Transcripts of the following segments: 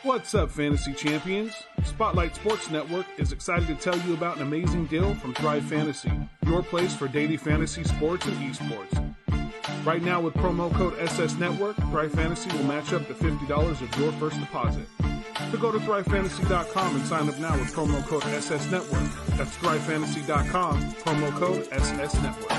What's up, Fantasy Champions? Spotlight Sports Network is excited to tell you about an amazing deal from Thrive Fantasy, your place for daily fantasy sports and esports. Right now, with promo code SS Network, Thrive Fantasy will match up to $50 of your first deposit. So go to thrivefantasy.com and sign up now with promo code SS Network. That's thrivefantasy.com, promo code SS Network.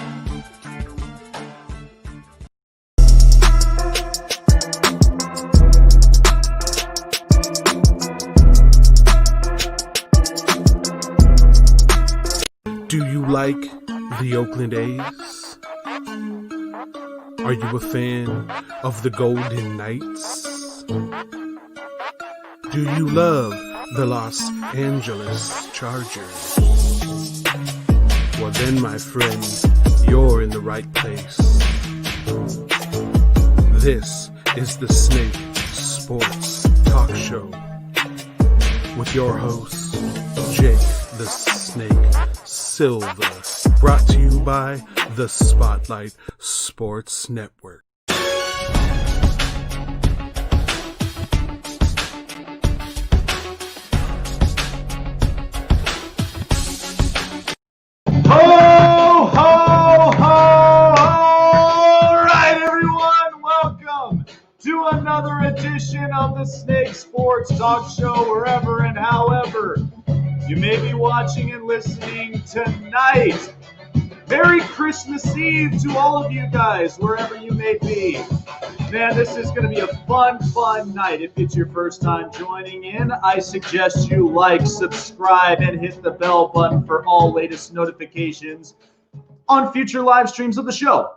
Do you like the Oakland A's? Are you a fan of the Golden Knights? Do you love the Los Angeles Chargers? Well then, my friend, you're in the right place. This is the Snake Sports Talk Show with your host, Jake the Snake Silva, brought to you by the Spotlight Sports Network. Ho, ho, ho! All right, everyone, welcome to another edition of the Snake Sports Talk Show, wherever and however you may be watching and listening tonight. Merry Christmas Eve to all of you guys, wherever you may be. Man, this is going to be a fun night. If it's your first time joining in, I suggest you like, subscribe, and hit the bell button for all latest notifications on future live streams of the show.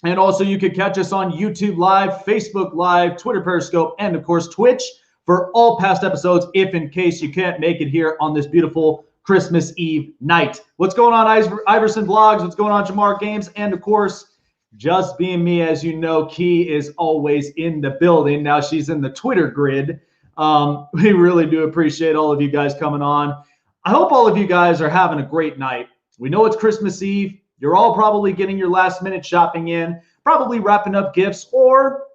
And also, you can catch us on YouTube Live, Facebook Live, Twitter Periscope, and of course, Twitch for all past episodes, if in case you can't make it here on this beautiful Christmas Eve night. What's going on, Iverson Vlogs? What's going on, Jamar Games? And of course, just being me, as you know, Key is always in the building. Now she's in the Twitter grid. We really do appreciate all of you guys coming on. I hope all of you guys are having a great night. We know it's Christmas Eve. You're all probably getting your last minute shopping in, probably wrapping up gifts, or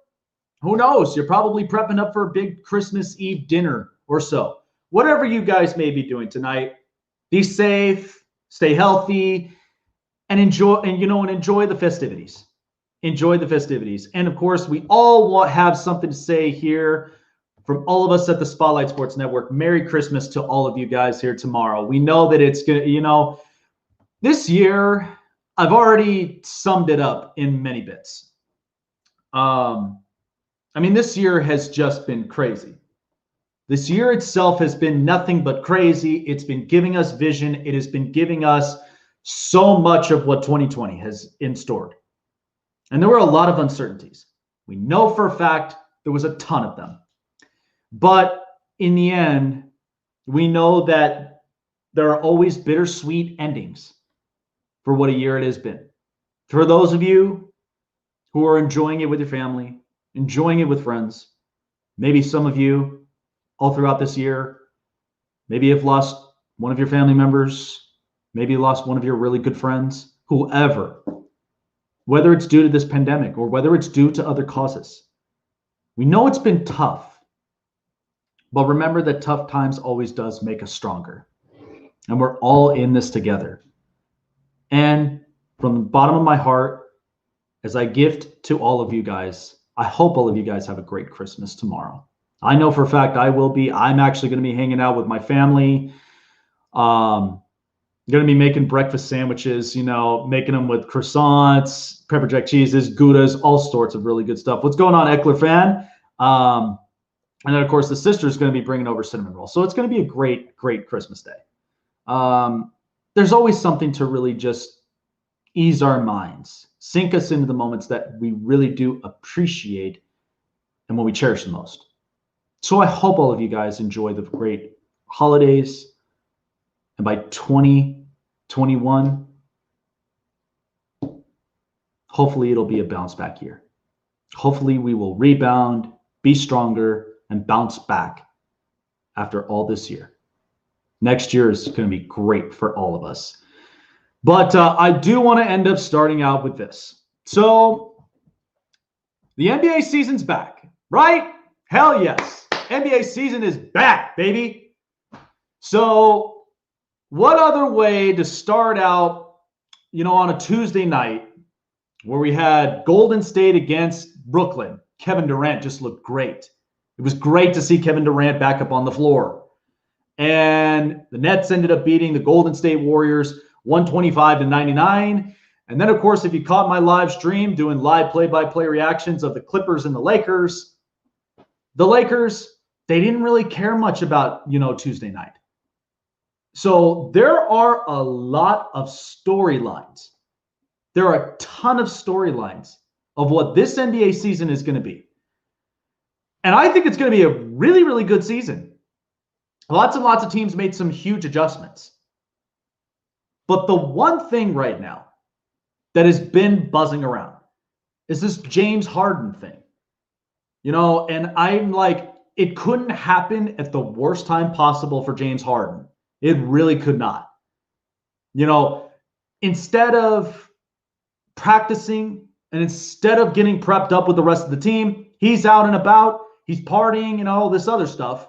who knows, you're probably prepping up for a big Christmas Eve dinner or so. Whatever you guys may be doing tonight, be safe, stay healthy, and enjoy the festivities. Enjoy the festivities. And of course, we all have something to say here from all of us at the Spotlight Sports Network. Merry Christmas to all of you guys here tomorrow. We know that it's going to, this year, I've already summed it up in many bits. This year has just been crazy. This year itself has been nothing but crazy. It's been giving us vision. It has been giving us so much of what 2020 has in store. And there were a lot of uncertainties. We know for a fact there was a ton of them. But in the end, we know that there are always bittersweet endings for what a year it has been. For those of you who are enjoying it with your family, enjoying it with friends, maybe some of you all throughout this year, maybe have lost one of your family members, maybe lost one of your really good friends, whoever, whether it's due to this pandemic or whether it's due to other causes. We know it's been tough, but remember that tough times always does make us stronger. And we're all in this together. And from the bottom of my heart, as I gift to all of you guys, I hope all of you guys have a great Christmas tomorrow. I know for a fact I will be. I'm actually going to be hanging out with my family. Going to be making breakfast sandwiches, making them with croissants, pepper jack cheeses, Goudas, all sorts of really good stuff. What's going on, Eckler fan? And then, of course, the sister is going to be bringing over cinnamon rolls. So it's going to be a great Christmas day. There's always something to really just ease our minds, sink us into the moments that we really do appreciate and when we cherish the most. So I hope all of you guys enjoy the great holidays. And by 2021, hopefully it'll be a bounce back year. Hopefully we will rebound, be stronger, and bounce back after all this year. Next year is going to be great for all of us. But I do want to end up starting out with this. So the NBA season's back, right? Hell yes. NBA season is back, baby. So what other way to start out, on a Tuesday night where we had Golden State against Brooklyn? Kevin Durant just looked great. It was great to see Kevin Durant back up on the floor. And the Nets ended up beating the Golden State Warriors 125-99. And then, of course, if you caught my live stream doing live play-by-play reactions of the Clippers and the Lakers, they didn't really care much about, Tuesday night. So there are a lot of storylines. There are a ton of storylines of what this NBA season is going to be. And I think it's going to be a really, really good season. Lots and lots of teams made some huge adjustments. But the one thing right now that has been buzzing around is this James Harden thing. And I'm like, it couldn't happen at the worst time possible for James Harden. It really could not. Instead of practicing and instead of getting prepped up with the rest of the team, he's out and about, he's partying and all this other stuff.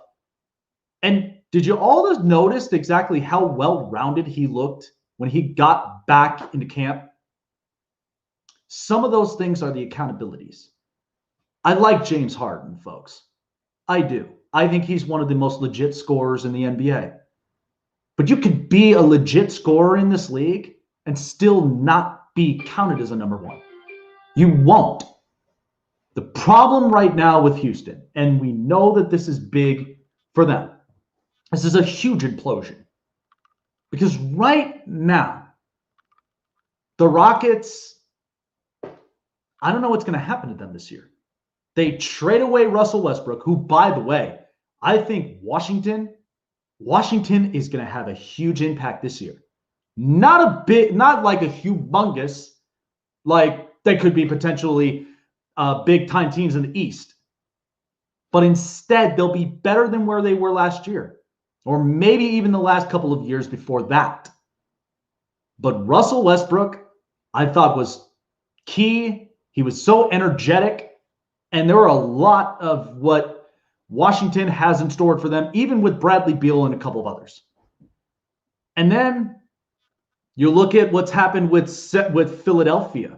And did you all just notice exactly how well-rounded he looked when he got back into camp? Some of those things are the accountabilities. I like James Harden, folks. I do. I think he's one of the most legit scorers in the NBA. But you could be a legit scorer in this league and still not be counted as a number one. You won't. The problem right now with Houston, and we know that this is big for them, this is a huge implosion. Because right now, the Rockets, I don't know what's going to happen to them this year. They trade away Russell Westbrook, who, by the way, I think Washington is going to have a huge impact this year. Not like a humongous, like they could be potentially big-time teams in the East. But instead, they'll be better than where they were last year, or maybe even the last couple of years before that. But Russell Westbrook, I thought, was key. He was so energetic. And there were a lot of what Washington has in store for them, even with Bradley Beal and a couple of others. And then you look at what's happened with Philadelphia.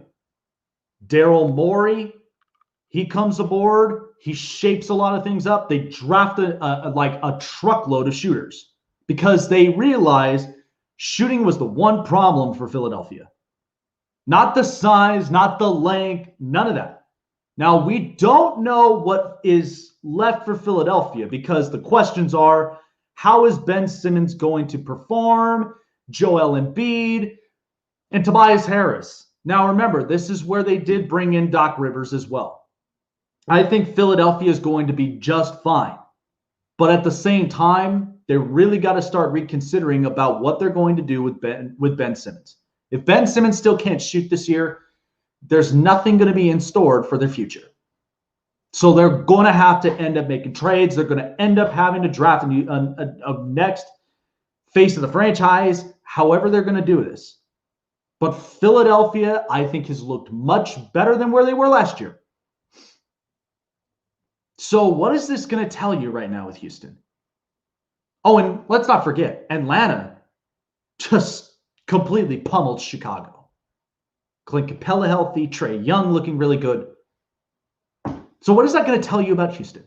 Daryl Morey, he comes aboard. He shapes a lot of things up. They draft a truckload of shooters because they realized shooting was the one problem for Philadelphia. Not the size, not the length, none of that. Now, we don't know what is left for Philadelphia because the questions are, how is Ben Simmons going to perform? Joel Embiid and Tobias Harris. Now, remember, this is where they did bring in Doc Rivers as well. I think Philadelphia is going to be just fine. But at the same time, they really got to start reconsidering about what they're going to do with Ben Simmons. If Ben Simmons still can't shoot this year, there's nothing going to be in store for their future. So they're going to have to end up making trades. They're going to end up having to draft a next face of the franchise, however they're going to do this. But Philadelphia, I think, has looked much better than where they were last year. So what is this going to tell you right now with Houston? Oh, and let's not forget, Atlanta just completely pummeled Chicago. Clint Capella healthy, Trae Young looking really good. So what is that going to tell you about Houston?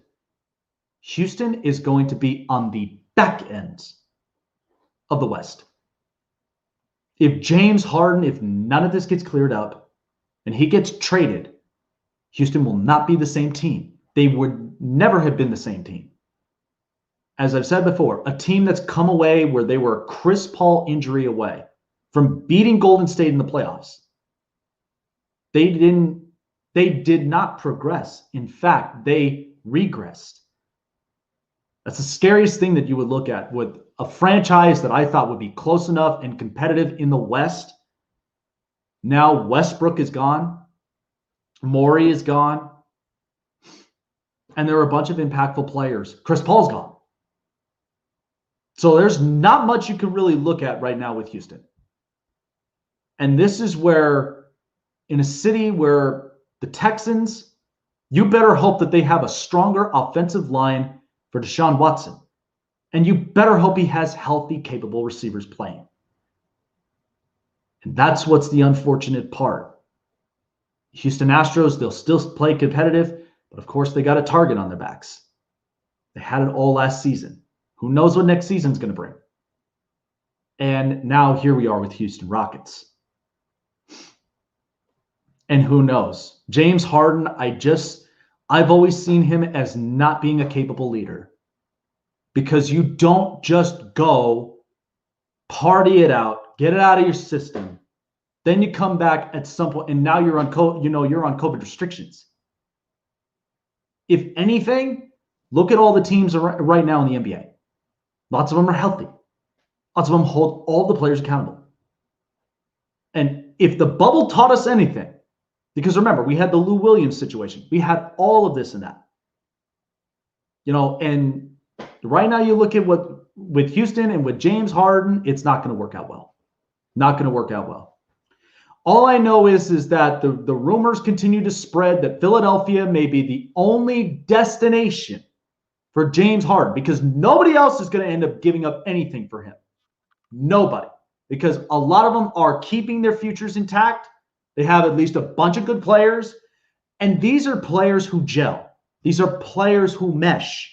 Houston is going to be on the back ends of the West. If James Harden, if none of this gets cleared up and he gets traded, Houston will not be the same team. They would never have been the same team. As I've said before, a team that's come away where they were a Chris Paul injury away from beating Golden State in the playoffs. They did not progress. In fact, they regressed. That's the scariest thing that you would look at with a franchise that I thought would be close enough and competitive in the West. Now Westbrook is gone. Morey is gone. And there are a bunch of impactful players. Chris Paul's gone. So there's not much you can really look at right now with Houston. And this is where, in a city where the Texans, you better hope that they have a stronger offensive line for Deshaun Watson. And you better hope he has healthy, capable receivers playing. And that's what's the unfortunate part. Houston Astros, they'll still play competitive, but of course they got a target on their backs. They had it all last season. Who knows what next season's going to bring? And now here we are with Houston Rockets. And who knows? James Harden, I've always seen him as not being a capable leader. Because you don't just go party it out, get it out of your system. Then you come back at some point, and now you're on COVID restrictions. If anything, look at all the teams right now in the NBA. Lots of them are healthy. Lots of them hold all the players accountable. And if the bubble taught us anything, because remember, we had the Lou Williams situation. We had all of this and that. And right now you look at what with Houston and with James Harden, it's not going to work out well. Not going to work out well. All I know is that the rumors continue to spread that Philadelphia may be the only destination for James Harden because nobody else is going to end up giving up anything for him. Nobody. Because a lot of them are keeping their futures intact. They have at least a bunch of good players. And these are players who gel. These are players who mesh.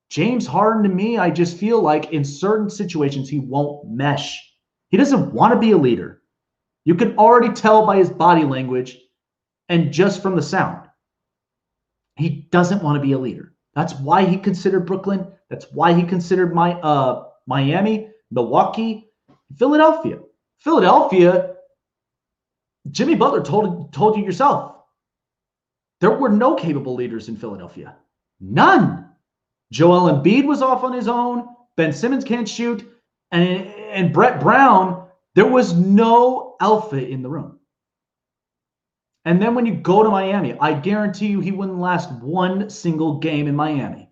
James Harden, to me, I just feel like in certain situations, he won't mesh. He doesn't want to be a leader. You can already tell by his body language and just from the sound. He doesn't want to be a leader. That's why he considered Brooklyn. That's why he considered Miami, Milwaukee, Philadelphia. Philadelphia, Jimmy Butler told you yourself. There were no capable leaders in Philadelphia. None. Joel Embiid was off on his own. Ben Simmons can't shoot. And Brett Brown, there was no alpha in the room. And then when you go to Miami, I guarantee you he wouldn't last one single game in Miami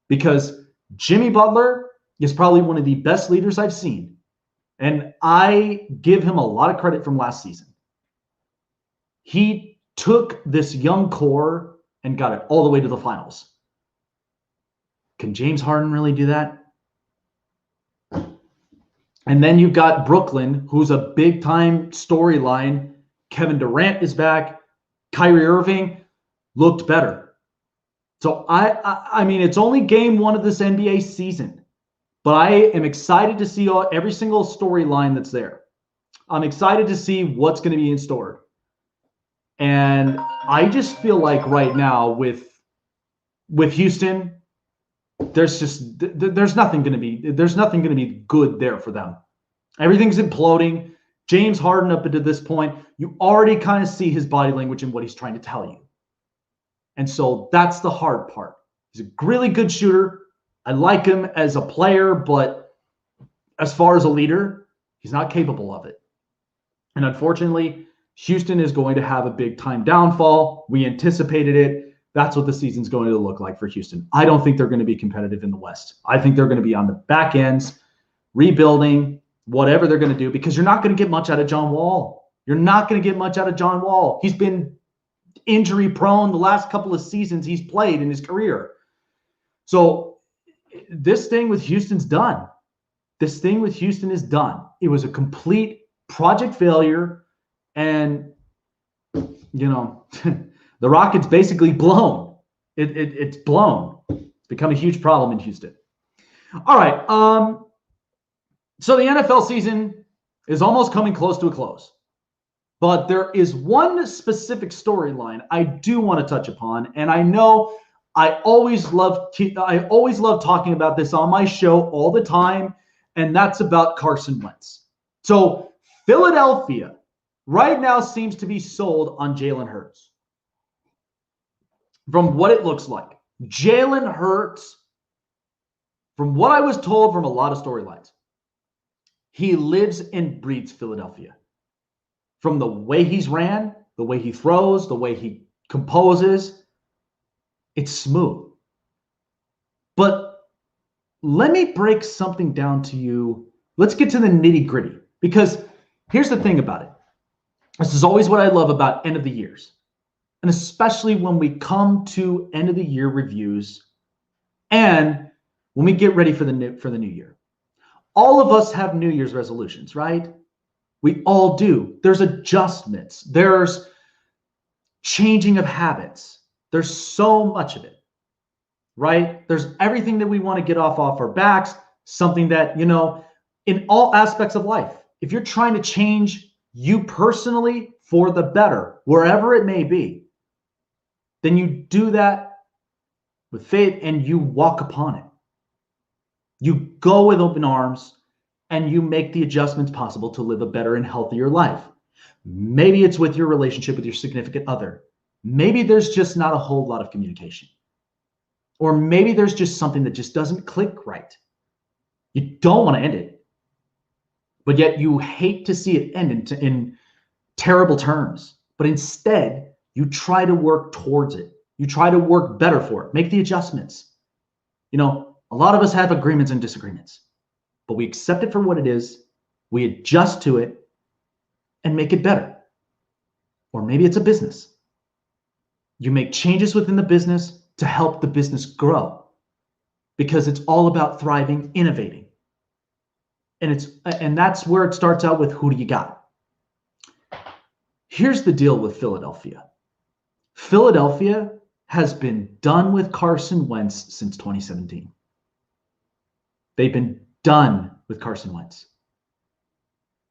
because Jimmy Butler is probably one of the best leaders I've seen. And I give him a lot of credit from last season. He took this young core and got it all the way to the finals. Can James Harden really do that? And then you've got Brooklyn, who's a big-time storyline. Kevin Durant is back. Kyrie Irving looked better. So, I mean, it's only game one of this NBA season. But I am excited to see every single storyline that's there. I'm excited to see what's going to be in store. And I just feel like right now with Houston, there's nothing going to be good there for them. Everything's imploding. James Harden up until this point, you already kind of see his body language and what he's trying to tell you. And so that's the hard part. He's a really good shooter. I like him as a player, but as far as a leader, he's not capable of it. And unfortunately, Houston is going to have a big time downfall. We anticipated it. That's what the season's going to look like for Houston. I don't think they're going to be competitive in the West. I think they're going to be on the back ends, rebuilding, whatever they're going to do, because you're not going to get much out of John Wall. You're not going to get much out of John Wall. He's been injury prone the last couple of seasons he's played in his career. So this thing with Houston's done. This thing with Houston is done. It was a complete project failure. And, the Rockets basically blown. It's blown. It's become a huge problem in Houston. All right. So the NFL season is almost coming close to a close. But there is one specific storyline I do want to touch upon. And I know I always love talking about this on my show all the time. And that's about Carson Wentz. So Philadelphia right now seems to be sold on Jalen Hurts. From what it looks like, Jalen Hurts, from what I was told from a lot of storylines, he lives and breathes Philadelphia. From the way he's ran, the way he throws, the way he composes, it's smooth. But let me break something down to you. Let's get to the nitty-gritty, because here's the thing about it. This is always what I love about end of the years. And especially when we come to end of the year reviews, And when we get ready for the new year, all of us have New Year's resolutions, right? We all do. There's adjustments. There's changing of habits. There's so much of it, right? There's everything that we want to get off our backs, something that, in all aspects of life, if you're trying to change you personally for the better, wherever it may be, then you do that with faith and you walk upon it. You go with open arms and you make the adjustments possible to live a better and healthier life. Maybe it's with your relationship with your significant other. Maybe there's just not a whole lot of communication. Or maybe there's just something that just doesn't click right. You don't want to end it, but yet you hate to see it end in terrible terms. But instead, you try to work towards it. You try to work better for it. Make the adjustments. A lot of us have agreements and disagreements, but we accept it for what it is. We adjust to it and make it better. Or maybe it's a business. You make changes within the business to help the business grow because it's all about thriving, innovating. And that's where it starts out with who do you got? Here's the deal with Philadelphia. Philadelphia has been done with Carson Wentz since 2017. They've been done with Carson Wentz.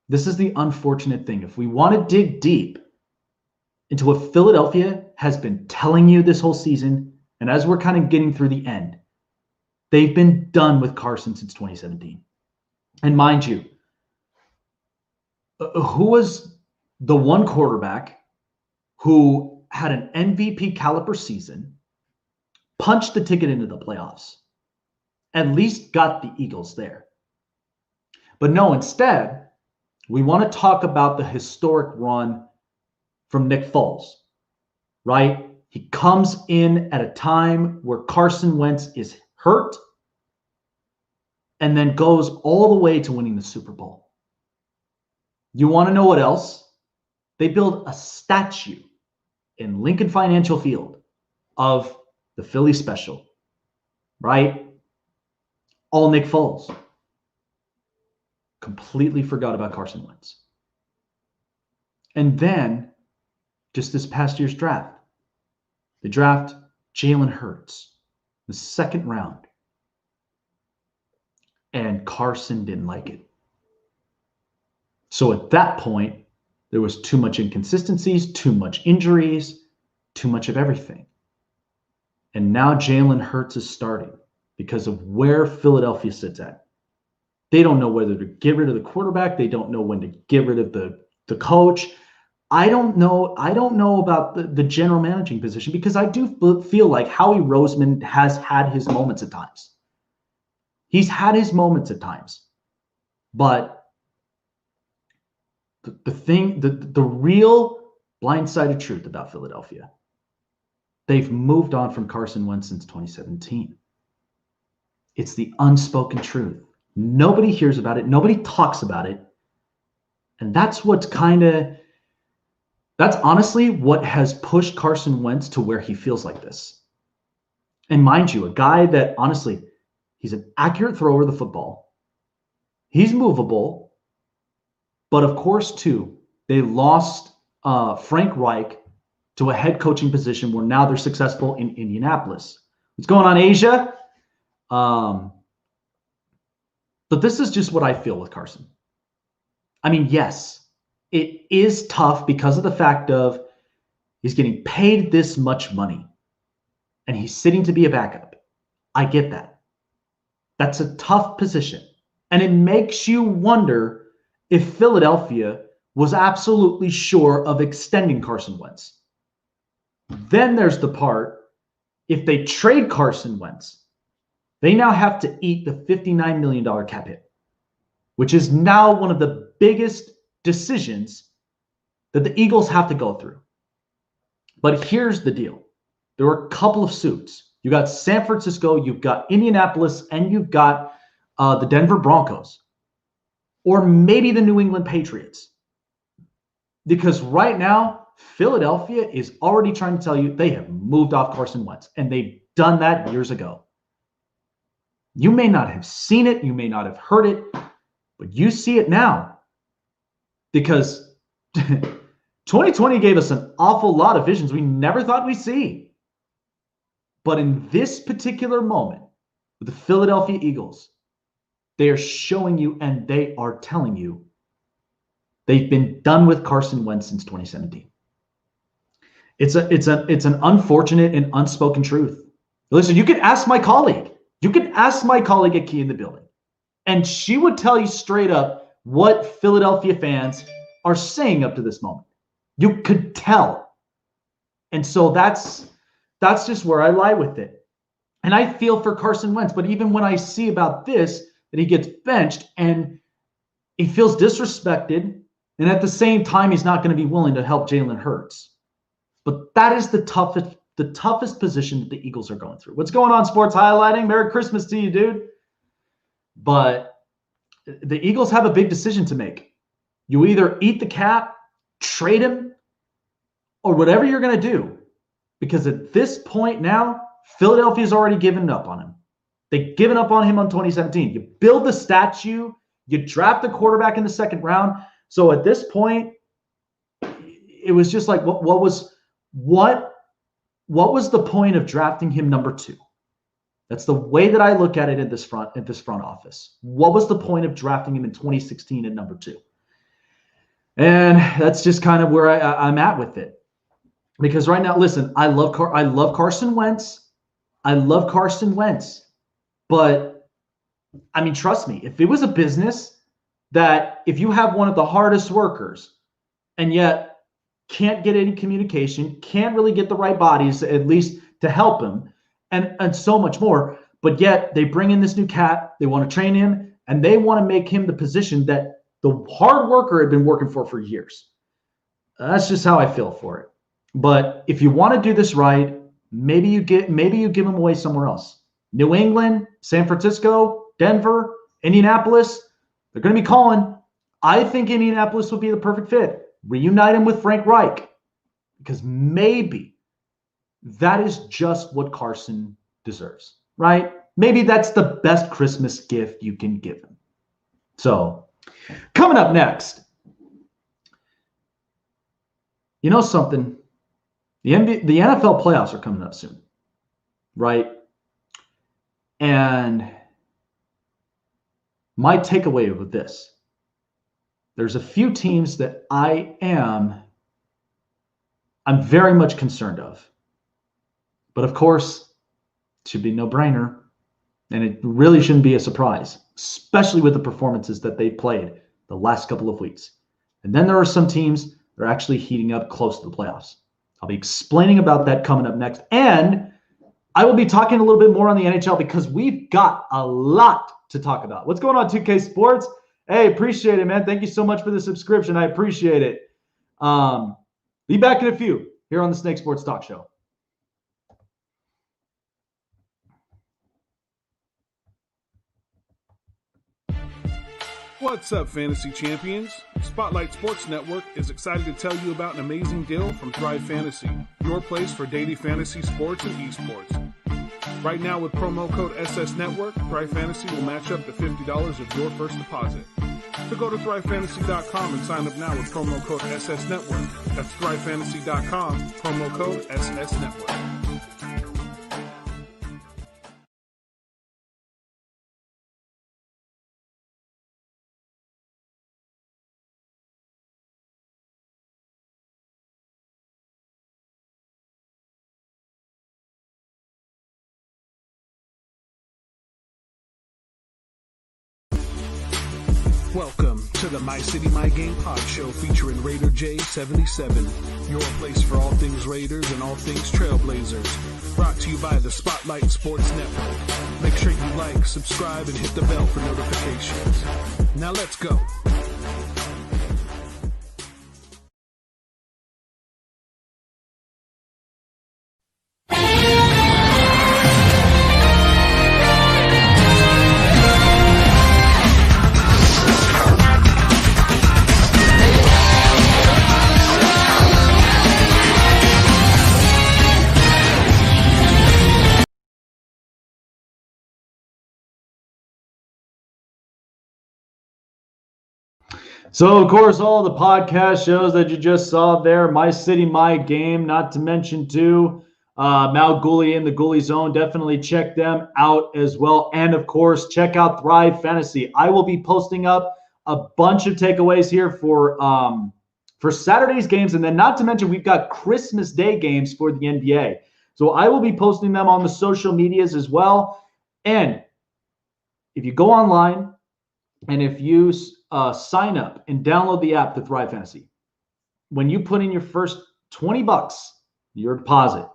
This is the unfortunate thing. If we want to dig deep into what Philadelphia has been telling you this whole season, and as we're kind of getting through the end, they've been done with Carson since 2017. And mind you, who was the one quarterback who had an MVP caliber season, punched the ticket into the playoffs, at least got the Eagles there? But no, instead, we want to talk about the historic run from Nick Foles, right? He comes in at a time where Carson Wentz is hurt and then goes all the way to winning the Super Bowl. You want to know what else? They build a statue in Lincoln Financial Field of the Philly Special, right? All Nick Foles. Completely forgot about Carson Wentz. And then, just this past year's draft, they draft Jalen Hurts, the second round. And Carson didn't like it. So at that point, there was too much inconsistencies, too much injuries, too much of everything. And now Jalen Hurts is starting because of where Philadelphia sits at. They don't know whether to get rid of the quarterback. They don't know when to get rid of the coach. I don't know about the general managing position because I do feel like Howie Roseman has had his moments at times. He's had his moments at times. But the real blindsided truth about Philadelphia, they've moved on from Carson Wentz since 2017. It's the unspoken truth. Nobody hears about it. Nobody talks about it. And that's honestly what has pushed Carson Wentz to where he feels like this. And mind you, a guy that honestly, he's an accurate thrower of the football. He's movable. But of course, too, they lost Frank Reich to a head coaching position where now they're successful in Indianapolis. What's going on, Asia? But this is just what I feel with Carson. I mean, yes, it is tough because of the fact of he's getting paid this much money and he's sitting to be a backup. I get that. That's a tough position. And it makes you wonder if Philadelphia was absolutely sure of extending Carson Wentz. Then there's the part, if they trade Carson Wentz, they now have to eat the $59 million cap hit, which is now one of the biggest decisions that the Eagles have to go through. But here's the deal. There were a couple of suits. You got San Francisco, you've got Indianapolis, and you've got the Denver Broncos, or maybe the New England Patriots. Because right now, Philadelphia is already trying to tell you they have moved off Carson Wentz, and they've done that years ago. You may not have seen it, you may not have heard it, but you see it now because 2020 gave us an awful lot of visions we never thought we'd see. But in this particular moment, with the Philadelphia Eagles, they are showing you and they are telling you they've been done with Carson Wentz since 2017. It's an unfortunate and unspoken truth. Listen, you could ask my colleague. You could ask my colleague at Key in the building, and she would tell you straight up what Philadelphia fans are saying up to this moment. You could tell. And so that's just where I lie with it. And I feel for Carson Wentz, but even when I see about this, that he gets benched and he feels disrespected, and at the same time, he's not going to be willing to help Jalen Hurts. But that is the toughest position that the Eagles are going through. What's going on, Sports Highlighting? Merry Christmas to you, dude. But the Eagles have a big decision to make. You either eat the cap, trade him, or whatever you're going to do. Because at this point now, Philadelphia's already given up on him. They've given up on him on 2017. You build the statue, you draft the quarterback in the second round. So at this point, it was just like, what was the point of drafting him number 2? That's the way that I look at it in this front office. What was the point of drafting him in 2016 at number 2? And that's just kind of where I'm at with it. Because right now, listen, I love Carson Wentz. I love Carson Wentz. But, I mean, trust me, if it was a business that if you have one of the hardest workers and yet can't get any communication, can't really get the right bodies, at least to help him, and so much more, but yet they bring in this new cat, they want to train him, and they want to make him the position that the hard worker had been working for years. That's just how I feel for it. But if you want to do this right, maybe you give him away somewhere else. New England, San Francisco, Denver, Indianapolis, they're going to be calling. I think Indianapolis would be the perfect fit. Reunite him with Frank Reich, because maybe that is just what Carson deserves, right? Maybe that's the best Christmas gift you can give him. So, coming up next, you know something? The NFL playoffs are coming up soon, right? And my takeaway with this, there's a few teams that I'm very much concerned of. But of course, it should be no brainer. And it really shouldn't be a surprise, especially with the performances that they played the last couple of weeks. And then there are some teams that are actually heating up close to the playoffs. I'll be explaining about that coming up next. And I will be talking a little bit more on the NHL because we've got a lot to talk about. What's going on, 2K Sports? Hey, appreciate it, man. Thank you so much for the subscription. I appreciate it. Be back in a few here on the Snake Sports Talk Show. What's up, fantasy champions? Spotlight Sports Network is excited to tell you about an amazing deal from Thrive Fantasy, your place for daily fantasy sports and esports. Right now with promo code SS Network, Thrive Fantasy will match up to $50 of your first deposit. So go to thrivefantasy.com and sign up now with promo code SS Network. That's thrivefantasy.com, promo code SS Network. Welcome to the My City, My Game pod show featuring Raider J77, your place for all things Raiders and all things Trailblazers. Brought to you by the Spotlight Sports Network. Make sure you like, subscribe, and hit the bell for notifications. Now let's go. So, of course, all the podcast shows that you just saw there, My City, My Game, not to mention, too, Mal Gooley in the Gooley Zone. Definitely check them out as well. And, of course, check out Thrive Fantasy. I will be posting up a bunch of takeaways here for Saturday's games. And then, not to mention, we've got Christmas Day games for the NBA. So I will be posting them on the social medias as well. And if you go online and if you sign up and download the app to Thrive Fantasy, when you put in your first $20, your deposit,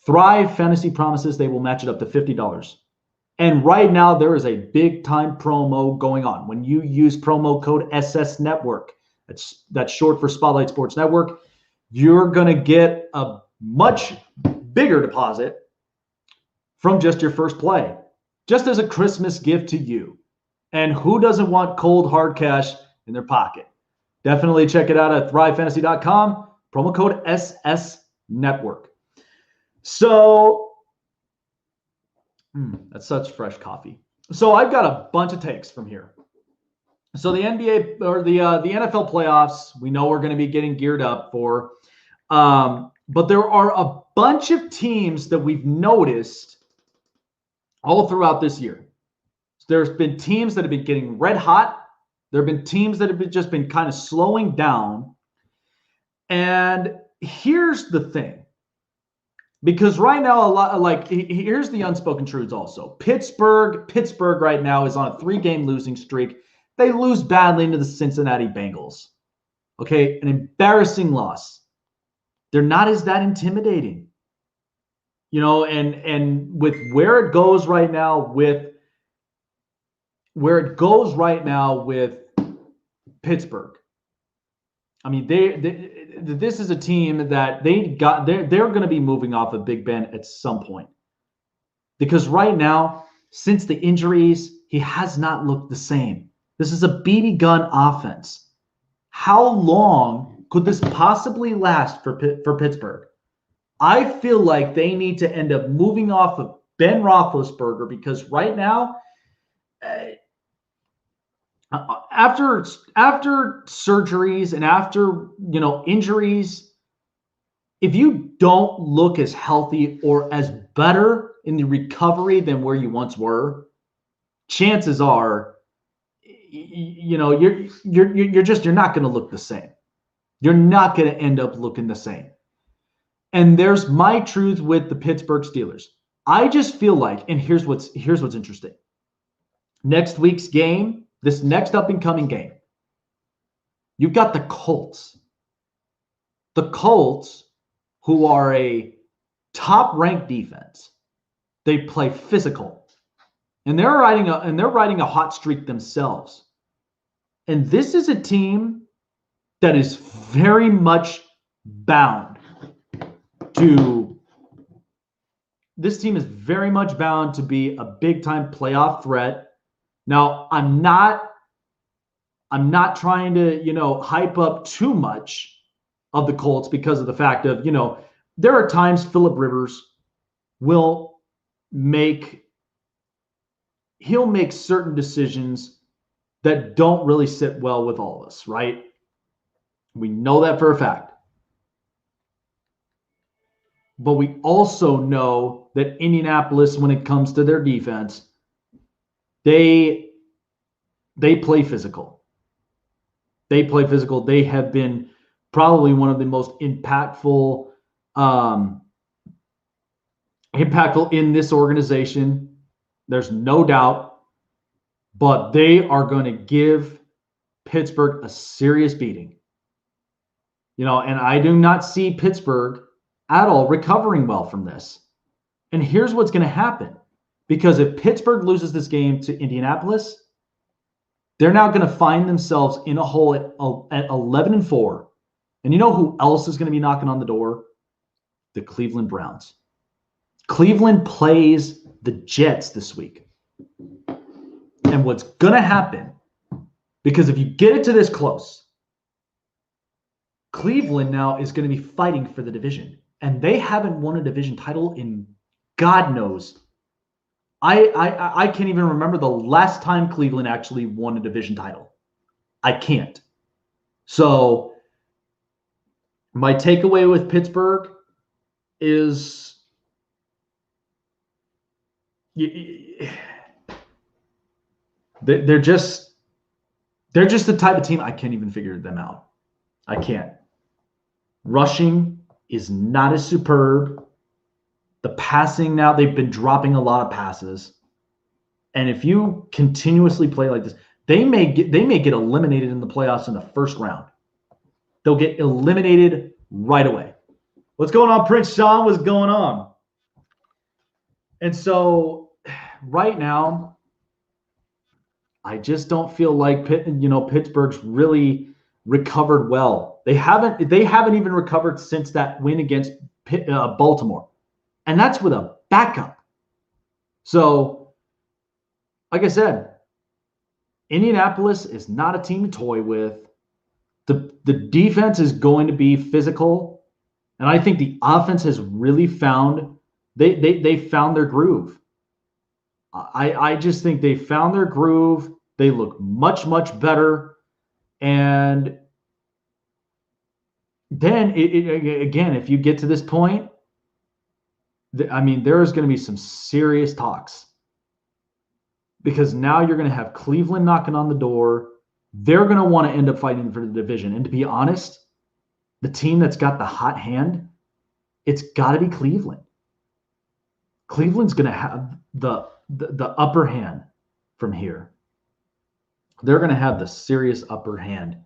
Thrive Fantasy promises they will match it up to $50. And right now, there is a big time promo going on. When you use promo code SS Network, that's short for Spotlight Sports Network, you're going to get a much bigger deposit from just your first play, just as a Christmas gift to you. And who doesn't want cold hard cash in their pocket? Definitely check it out at thrivefantasy.com, promo code SS Network. So, that's such fresh coffee. So I've got a bunch of takes from here. So the NBA or the NFL playoffs, we know we're going to be getting geared up for. But there are a bunch of teams that we've noticed all throughout this year. There's been teams that have been getting red hot. There have been teams that have just been kind of slowing down. And here's the thing. Because right now, here's the unspoken truths also. Pittsburgh right now is on a 3-game losing streak. They lose badly to the Cincinnati Bengals. Okay, an embarrassing loss. They're not as that intimidating. And with where it goes right now with Pittsburgh. I mean, this is a team that they're going to be moving off of Big Ben at some point. Because right now, since the injuries, he has not looked the same. This is a BB gun offense. How long could this possibly last for Pittsburgh? I feel like they need to end up moving off of Ben Roethlisberger because right now, after surgeries and after injuries, if you don't look as healthy or as better in the recovery than where you once were, chances are, you're not going to look the same. You're not going to end up looking the same. And there's my truth with the Pittsburgh Steelers. I just feel like, and here's what's interesting. Next week's game, this next up and coming game, you've got the Colts. The Colts, who are a top-ranked defense, they play physical, and they're riding a hot streak themselves. And this is a team that is very much bound to. This team is very much bound to be a big-time playoff threat. Now, I'm not trying to, hype up too much of the Colts because of the fact of, there are times Phillip Rivers will make certain decisions that don't really sit well with all of us, right? We know that for a fact. But we also know that Indianapolis, when it comes to their defense, they play physical. They play physical. They have been probably one of the most impactful in this organization. There's no doubt. But they are going to give Pittsburgh a serious beating. And I do not see Pittsburgh at all recovering well from this. And here's what's going to happen. Because if Pittsburgh loses this game to Indianapolis, they're now going to find themselves in a hole at 11-4. And you know who else is going to be knocking on the door? The Cleveland Browns. Cleveland plays the Jets this week. And what's going to happen, because if you get it to this close, Cleveland now is going to be fighting for the division. And they haven't won a division title in God knows. I can't even remember the last time Cleveland actually won a division title. I can't. So my takeaway with Pittsburgh is they're just the type of team I can't even figure them out. I can't. Rushing is not as superb. The passing now, they've been dropping a lot of passes. And if you continuously play like this, they may get eliminated in the playoffs in the first round. They'll get eliminated right away. What's going on, Prince Sean? What's going on? And so right now, I just don't feel like Pittsburgh's really recovered well. They haven't even recovered since that win against Baltimore. And that's with a backup. So, like I said, Indianapolis is not a team to toy with. The defense is going to be physical. And I think the offense has really found they found their groove. I just think they found their groove. They look much, much better. And then, again, if you get to this point, there's going to be some serious talks. Because now you're going to have Cleveland knocking on the door. They're going to want to end up fighting for the division. And to be honest, the team that's got the hot hand, it's got to be Cleveland. Cleveland's going to have the upper hand from here. They're going to have the serious upper hand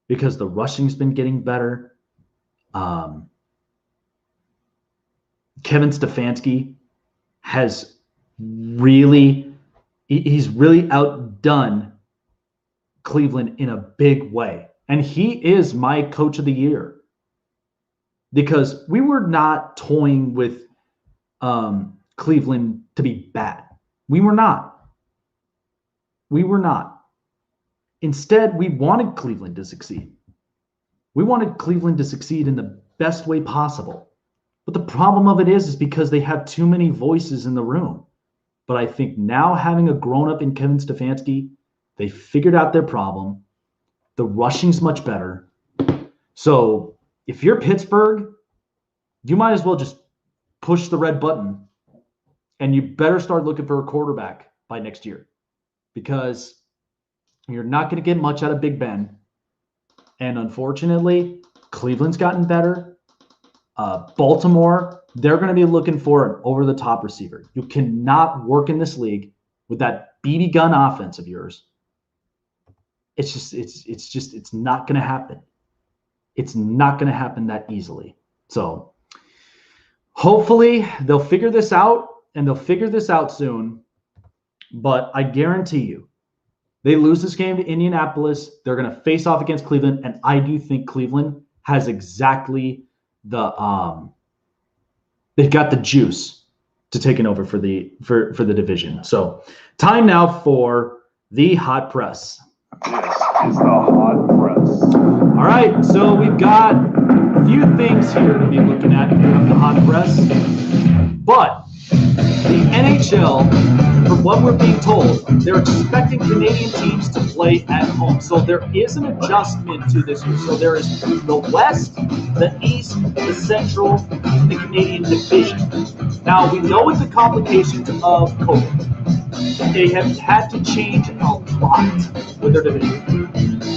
because the rushing's been getting better. Kevin Stefanski has he's really outdone Cleveland in a big way. And he is my coach of the year because we were not toying with Cleveland to be bad. We were not. Instead, we wanted Cleveland to succeed. We wanted Cleveland to succeed in the best way possible. But the problem of it is because they have too many voices in the room. But I think now having a grown-up in Kevin Stefanski, they figured out their problem. The rushing's much better. So if you're Pittsburgh, you might as well just push the red button, and you better start looking for a quarterback by next year because you're not going to get much out of Big Ben. And unfortunately, Cleveland's gotten better. Baltimore, they're going to be looking for an over-the-top receiver. You cannot work in this league with that BB gun offense of yours. It's not going to happen. It's not going to happen that easily. So hopefully they'll figure this out, and they'll figure this out soon. But I guarantee you, they lose this game to Indianapolis, they're going to face off against Cleveland, and I do think Cleveland has exactly they've got the juice to take it over for the division. So time now for the hot press. This is the hot press. All right, so we've got a few things here to be looking at from the hot press, but the NHL, from what we're being told, they're expecting Canadian teams to play at home. So there is an adjustment to this year. So there is the West, the East, the Central, and the Canadian division. Now, we know with the complications of COVID, they have had to change a lot with their division.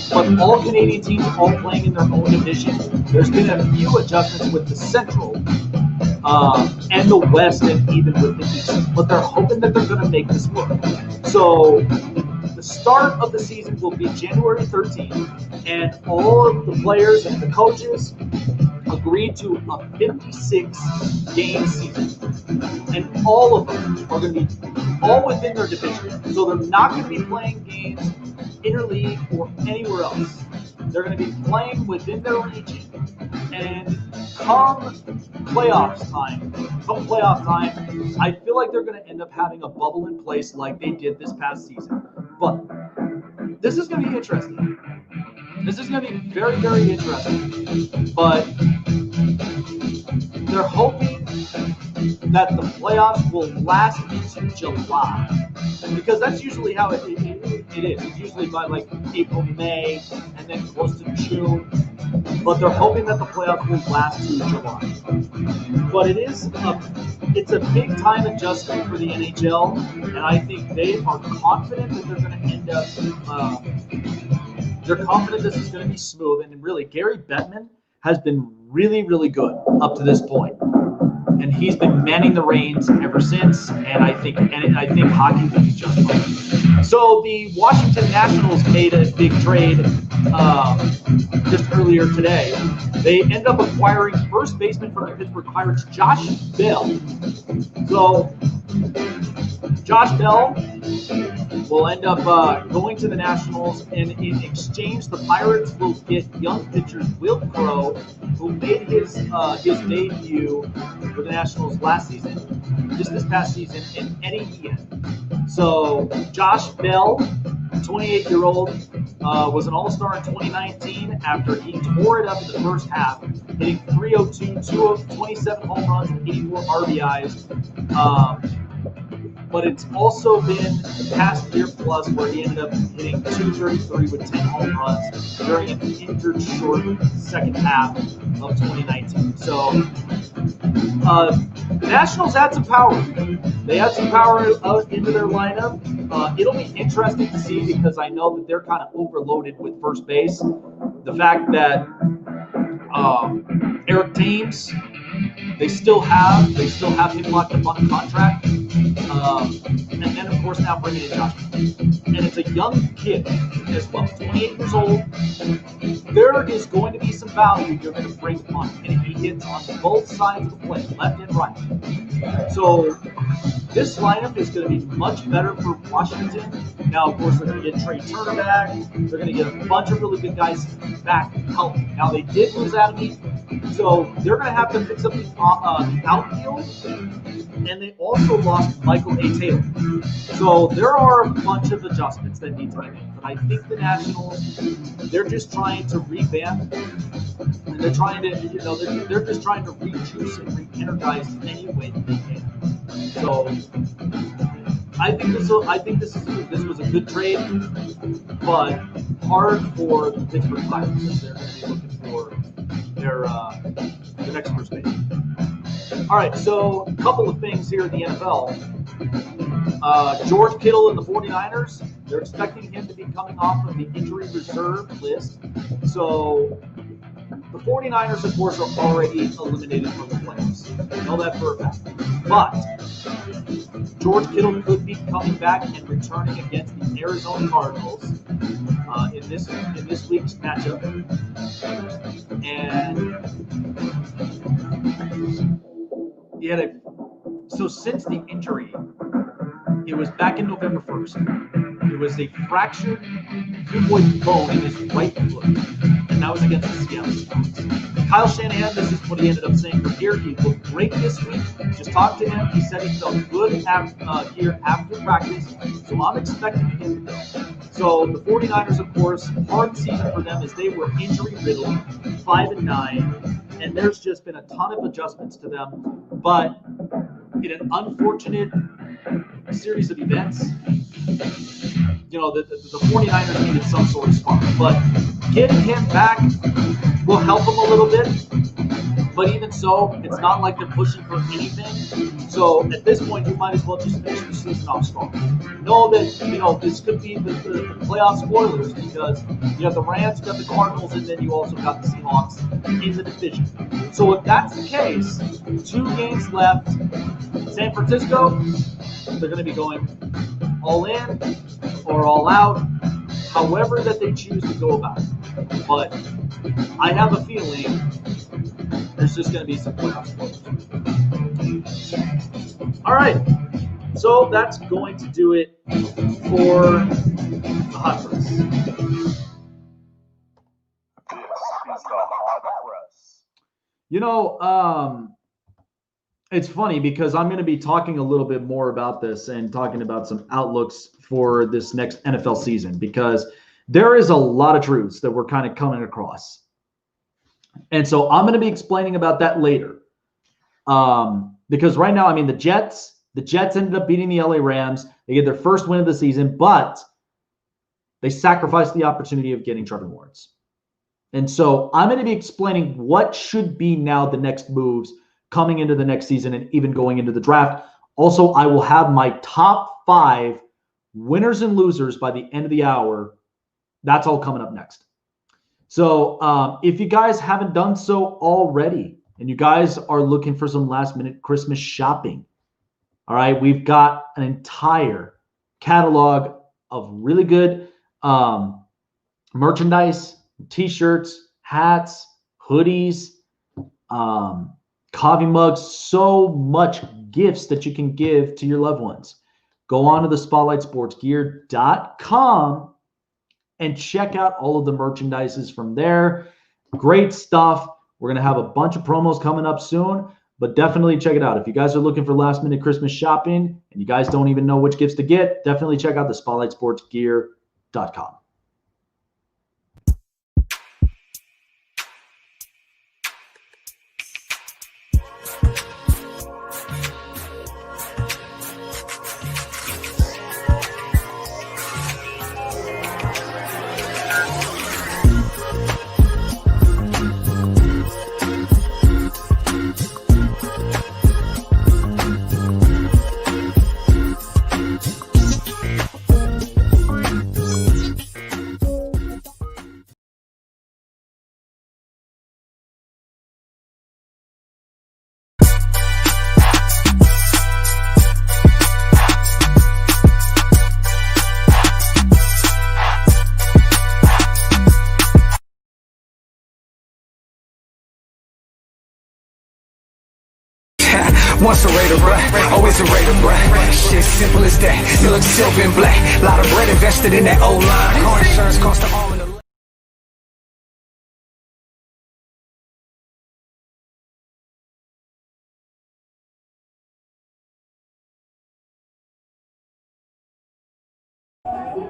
But all Canadian teams are all playing in their own division. There's been a few adjustments with the Central and the West and even with the East. But they're hoping that they're going to make this work. So the start of the season will be January 13th, and all of the players and the coaches agreed to a 56-game season. And all of them are going to be all within their division. So they're not going to be playing games interleague or anywhere else. They're going to be playing within their region. And come playoff time, I feel like they're going to end up having a bubble in place like they did this past season. But this is going to be interesting. This is going to be very, very interesting. But they're hoping that the playoffs will last into July, because that's usually how it is. It's usually by like April, May, and then close to June. But they're hoping that the playoffs will last to July. But it's a big time adjustment for the NHL, and I think they are confident that they're going to end up. They're confident this is going to be smooth, and really, Gary Bettman has been really, really good up to this point, and he's been manning the reins ever since. And I think hockey will be just fine. So the Washington Nationals made a big trade just earlier today. They end up acquiring first baseman from the Pittsburgh Pirates, Josh Bell. So Josh Bell will end up going to the Nationals, and in exchange, the Pirates will get young pitcher Will Crowe, who made his debut for the Nationals this past season, and Eddie Ian. So Josh Bell, 28-year-old, was an All-Star in 2019 after he tore it up in the first half, hitting .302, 27 home runs, and 84 RBIs. But it's also been past year plus where he ended up hitting .233 with 10 home runs during an injured short second half of 2019. So the Nationals had some power. They had some power out into their lineup. It'll be interesting to see, because I know that they're kind of overloaded with first base. The fact that Eric Thames, they still have him locked up on a contract. And then, of course, now bringing in Josh. And it's a young kid as well, 28 years old. There is going to be some value you're going to bring on. And he hits on both sides of the plate, left and right. So this lineup is going to be much better for Washington. Now, of course, they're going to get Trey Turner back. They're going to get a bunch of really good guys back healthy. Now, they did lose Adam Eaton, so they're going to have to fix up the outfield. And they also lost Michael A. Taylor. So there are a bunch of adjustments that need to be made. But I think the Nationals, they're just trying to revamp, and they're trying to, they're just trying to rejuice and re-energize any way that they can. So I think this was a good trade, but hard for the Pittsburgh Pirates. They're going to be looking for their next first base. All right, so a couple of things here in the NFL. George Kittle and the 49ers, they're expecting him to be coming off of the injury reserve list. So the 49ers, of course, are already eliminated from the playoffs. I know that for a fact. But George Kittle could be coming back and returning against the Arizona Cardinals in this week's matchup. And so since the injury, it was back in November 1st. It was a fractured cuboid bone in his right foot, and that was against the Seattle Seahawks. Kyle Shanahan, this is what he ended up saying from here. He looked great this week. Just talked to him. He said he felt good here after practice, so I'm expecting him to go. So the 49ers, of course, hard season for them as they were injury-riddled, 5-9. And there's just been a ton of adjustments to them. But in an unfortunate series of events, the 49ers needed some sort of spark. But getting him back will help him a little bit. But even so, it's not like they're pushing for anything. So at this point, you might as well just finish the season off strong. Know that, this could be the playoff spoilers, because you have the Rams, you have the Cardinals, and then you also got the Seahawks in the division. So if that's the case, 2 games left. San Francisco, they're going to be going all in or all out, however that they choose to go about it. But I have a feeling there's just going to be some playoff spoilers. All right, so that's going to do it for the Hot Press. This is the Hot Press. It's funny because I'm going to be talking a little bit more about this and talking about some outlooks for this next NFL season, because there is a lot of truths that we're kind of coming across. And so I'm going to be explaining about that later. Because right now, I mean, the Jets ended up beating the LA Rams. They get their first win of the season, but they sacrificed the opportunity of getting Trevor Lawrence. And so I'm going to be explaining what should be now the next moves coming into the next season and even going into the draft. Also, I will have my top 5 winners and losers by the end of the hour. That's all coming up next. So if you guys haven't done so already and you guys are looking for some last minute Christmas shopping, all right, we've got an entire catalog of really good merchandise, t-shirts, hats, hoodies, coffee mugs, so much gifts that you can give to your loved ones. Go on to the spotlightsportsgear.com and check out all of the merchandises from there. Great stuff. We're going to have a bunch of promos coming up soon, but definitely check it out. If you guys are looking for last minute Christmas shopping and you guys don't even know which gifts to get, definitely check out the spotlightsportsgear.com. Once a raider, bruh, always a raider, bruh. Shit simple as that. You look silver and black. Lot of bread invested in that old line. Car insurance cost the arm and the leg.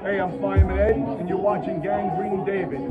Hey, I'm Fireman Ed, and you're watching Gangrene David.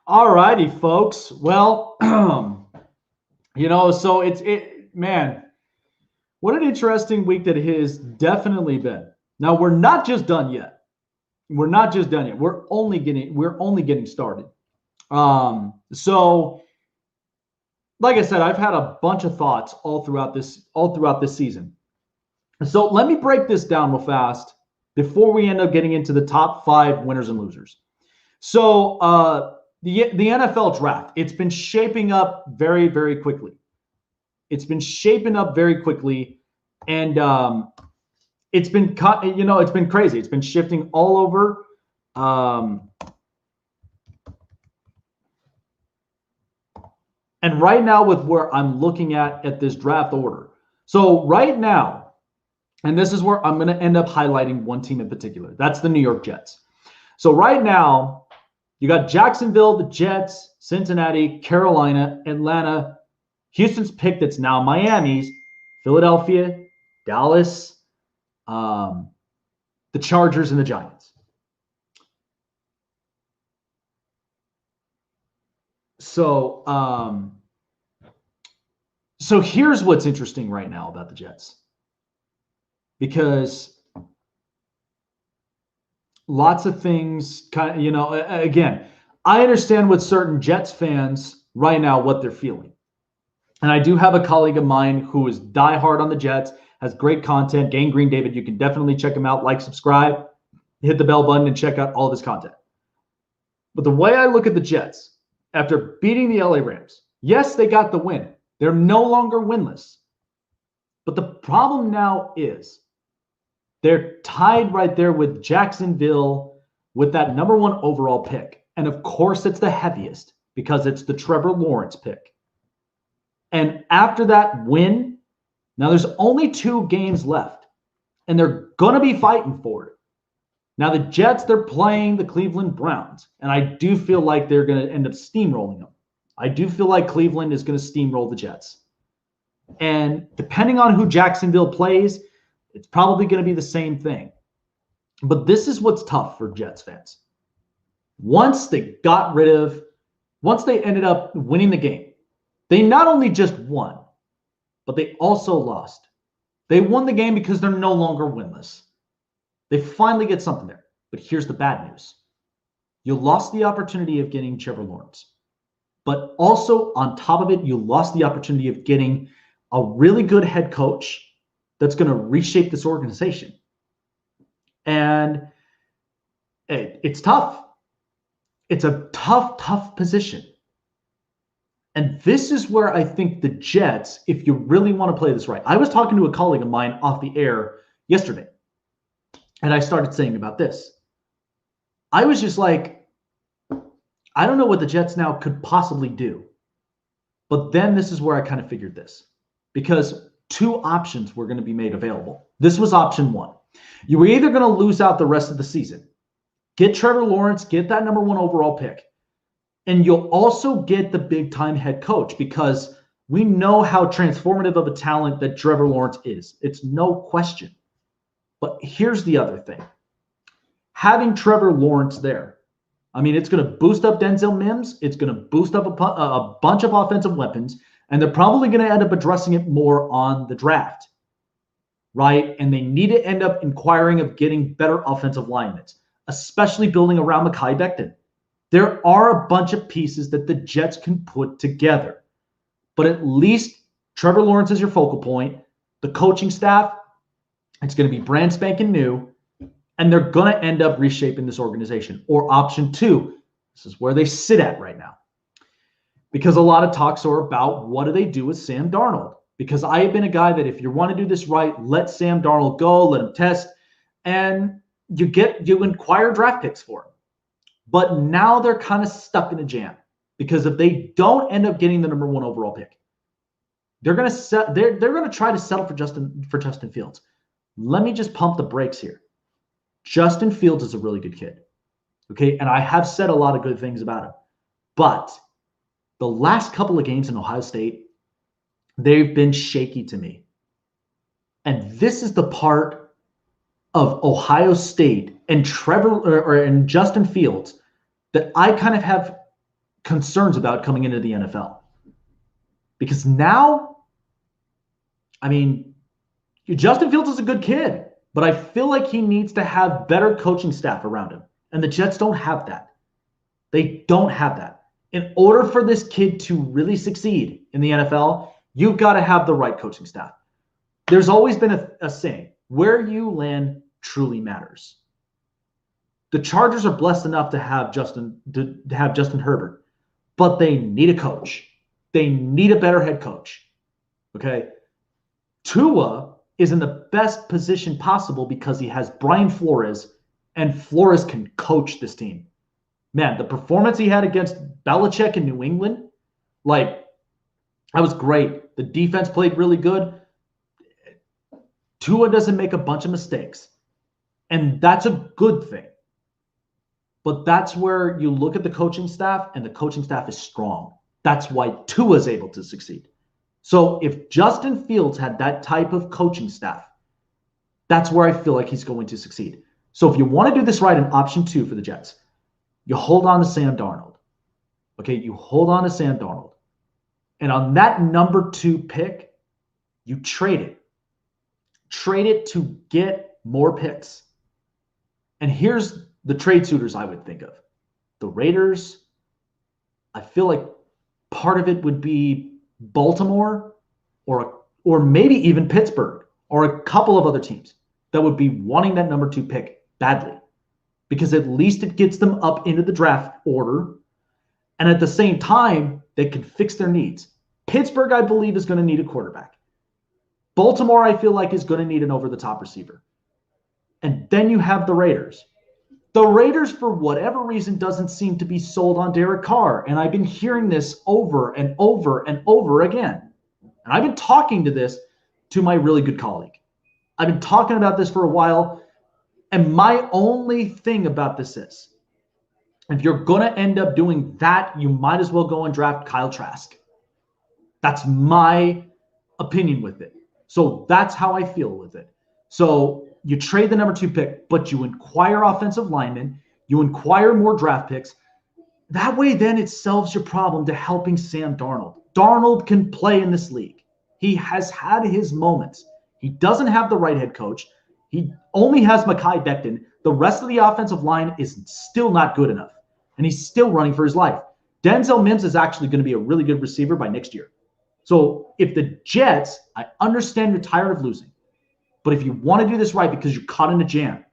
All righty, folks. Well, so man, what an interesting week that it has definitely been. Now, we're not just done yet. We're not just done yet. We're only getting started. So like I said, I've had a bunch of thoughts all throughout this season. So let me break this down real fast before we end up getting into the top 5 winners and losers. So the NFL draft, it's been shaping up very, very quickly. It's been shaping up very quickly, and it's been it's been crazy. It's been shifting all over. And right now, with where I'm looking at this draft order, so right now, and this is where I'm going to end up highlighting one team in particular. That's the New York Jets. So right now, you got Jacksonville, the Jets, Cincinnati, Carolina, Atlanta, Houston's pick that's now Miami's, Philadelphia, Dallas, the Chargers, and the Giants. So here's what's interesting right now about the Jets. Because lots of things again, I understand with certain Jets fans right now what they're feeling. And I do have a colleague of mine who is diehard on the Jets, has great content, Gang Green David. You can definitely check him out, like, subscribe, hit the bell button, and check out all of his content. But the way I look at the Jets, after beating the LA Rams, yes, they got the win. They're no longer winless. But the problem now is they're tied right there with Jacksonville with that number 1 overall pick. And of course, it's the heaviest because it's the Trevor Lawrence pick. And after that win, now there's only 2 games left, and they're going to be fighting for it. Now, the Jets, they're playing the Cleveland Browns, and I do feel like they're going to end up steamrolling them. I do feel like Cleveland is going to steamroll the Jets. And depending on who Jacksonville plays, it's probably going to be the same thing. But this is what's tough for Jets fans. Once they ended up winning the game, they not only just won, but they also lost. They won the game because they're no longer winless. They finally get something there. But here's the bad news. You lost the opportunity of getting Trevor Lawrence. But also on top of it, you lost the opportunity of getting a really good head coach that's going to reshape this organization. And it's tough. It's a tough position. And this is where I think the Jets, if you really want to play this right, I was talking to a colleague of mine off the air yesterday, and I started saying about this. I was just like, I don't know what the Jets now could possibly do. But then this is where I kind of figured this, because 2 options were going to be made available. This was option 1. You were either going to lose out the rest of the season, get Trevor Lawrence, get that number 1 overall pick, and you'll also get the big-time head coach, because we know how transformative of a talent that Trevor Lawrence is. It's no question. But here's the other thing. Having Trevor Lawrence there, I mean, it's going to boost up Denzel Mims. It's going to boost up a bunch of offensive weapons, and they're probably going to end up addressing it more on the draft, right? And they need to end up inquiring of getting better offensive linemen, especially building around Mekhi Becton. There are a bunch of pieces that the Jets can put together. But at least Trevor Lawrence is your focal point. The coaching staff, it's going to be brand spanking new. And they're going to end up reshaping this organization. Or option 2, this is where they sit at right now. Because a lot of talks are about what do they do with Sam Darnold. Because I have been a guy that if you want to do this right, let Sam Darnold go, let him test, and you inquire draft picks for him. But now they're kind of stuck in a jam, because if they don't end up getting the number 1 overall pick, they're going to try to settle for Justin Fields. Let me just pump the brakes here. Justin Fields is a really good kid. Okay, and I have said a lot of good things about him. But the last couple of games in Ohio State, they've been shaky to me. And this is the part of Ohio State and and Justin Fields that I kind of have concerns about coming into the NFL. Because now, I mean, Justin Fields is a good kid, but I feel like he needs to have better coaching staff around him. And the Jets don't have that. They don't have that. In order for this kid to really succeed in the NFL, you've got to have the right coaching staff. There's always been a saying, where you land truly matters. The Chargers are blessed enough to have Justin Herbert, but they need a coach. They need a better head coach. Okay? Tua is in the best position possible because he has Brian Flores, and Flores can coach this team. Man, the performance he had against Belichick in New England, that was great. The defense played really good. Tua doesn't make a bunch of mistakes, and that's a good thing. But that's where you look at the coaching staff, and the coaching staff is strong. That's why Tua is able to succeed. So if Justin Fields had that type of coaching staff, that's where I feel like he's going to succeed. So if you want to do this right in option 2 for the Jets, you hold on to Sam Darnold. Okay, you hold on to Sam Darnold. And on that number 2 pick, you trade it. Trade it to get more picks. And here's the trade suitors I would think of. The Raiders, I feel like part of it would be Baltimore or maybe even Pittsburgh or a couple of other teams that would be wanting that number 2 pick badly, because at least it gets them up into the draft order. And at the same time, they can fix their needs. Pittsburgh, I believe, is going to need a quarterback. Baltimore, I feel like, is going to need an over-the-top receiver. And then you have the Raiders. The Raiders, for whatever reason, doesn't seem to be sold on Derek Carr. And I've been hearing this over and over and over again. And I've been talking to my really good colleague. I've been talking about this for a while. And my only thing about this is, if you're going to end up doing that, you might as well go and draft Kyle Trask. That's my opinion with it. So that's how I feel with it. So you trade the number 2 pick, but you acquire offensive linemen, you acquire more draft picks. That way, then it solves your problem to helping Sam Darnold. Darnold can play in this league. He has had his moments. He doesn't have the right head coach. He only has Mekhi Becton. The rest of the offensive line is still not good enough, and he's still running for his life. Denzel Mims is actually going to be a really good receiver by next year. So if the Jets, I understand you're tired of losing, but if you want to do this right because you're caught in a jam,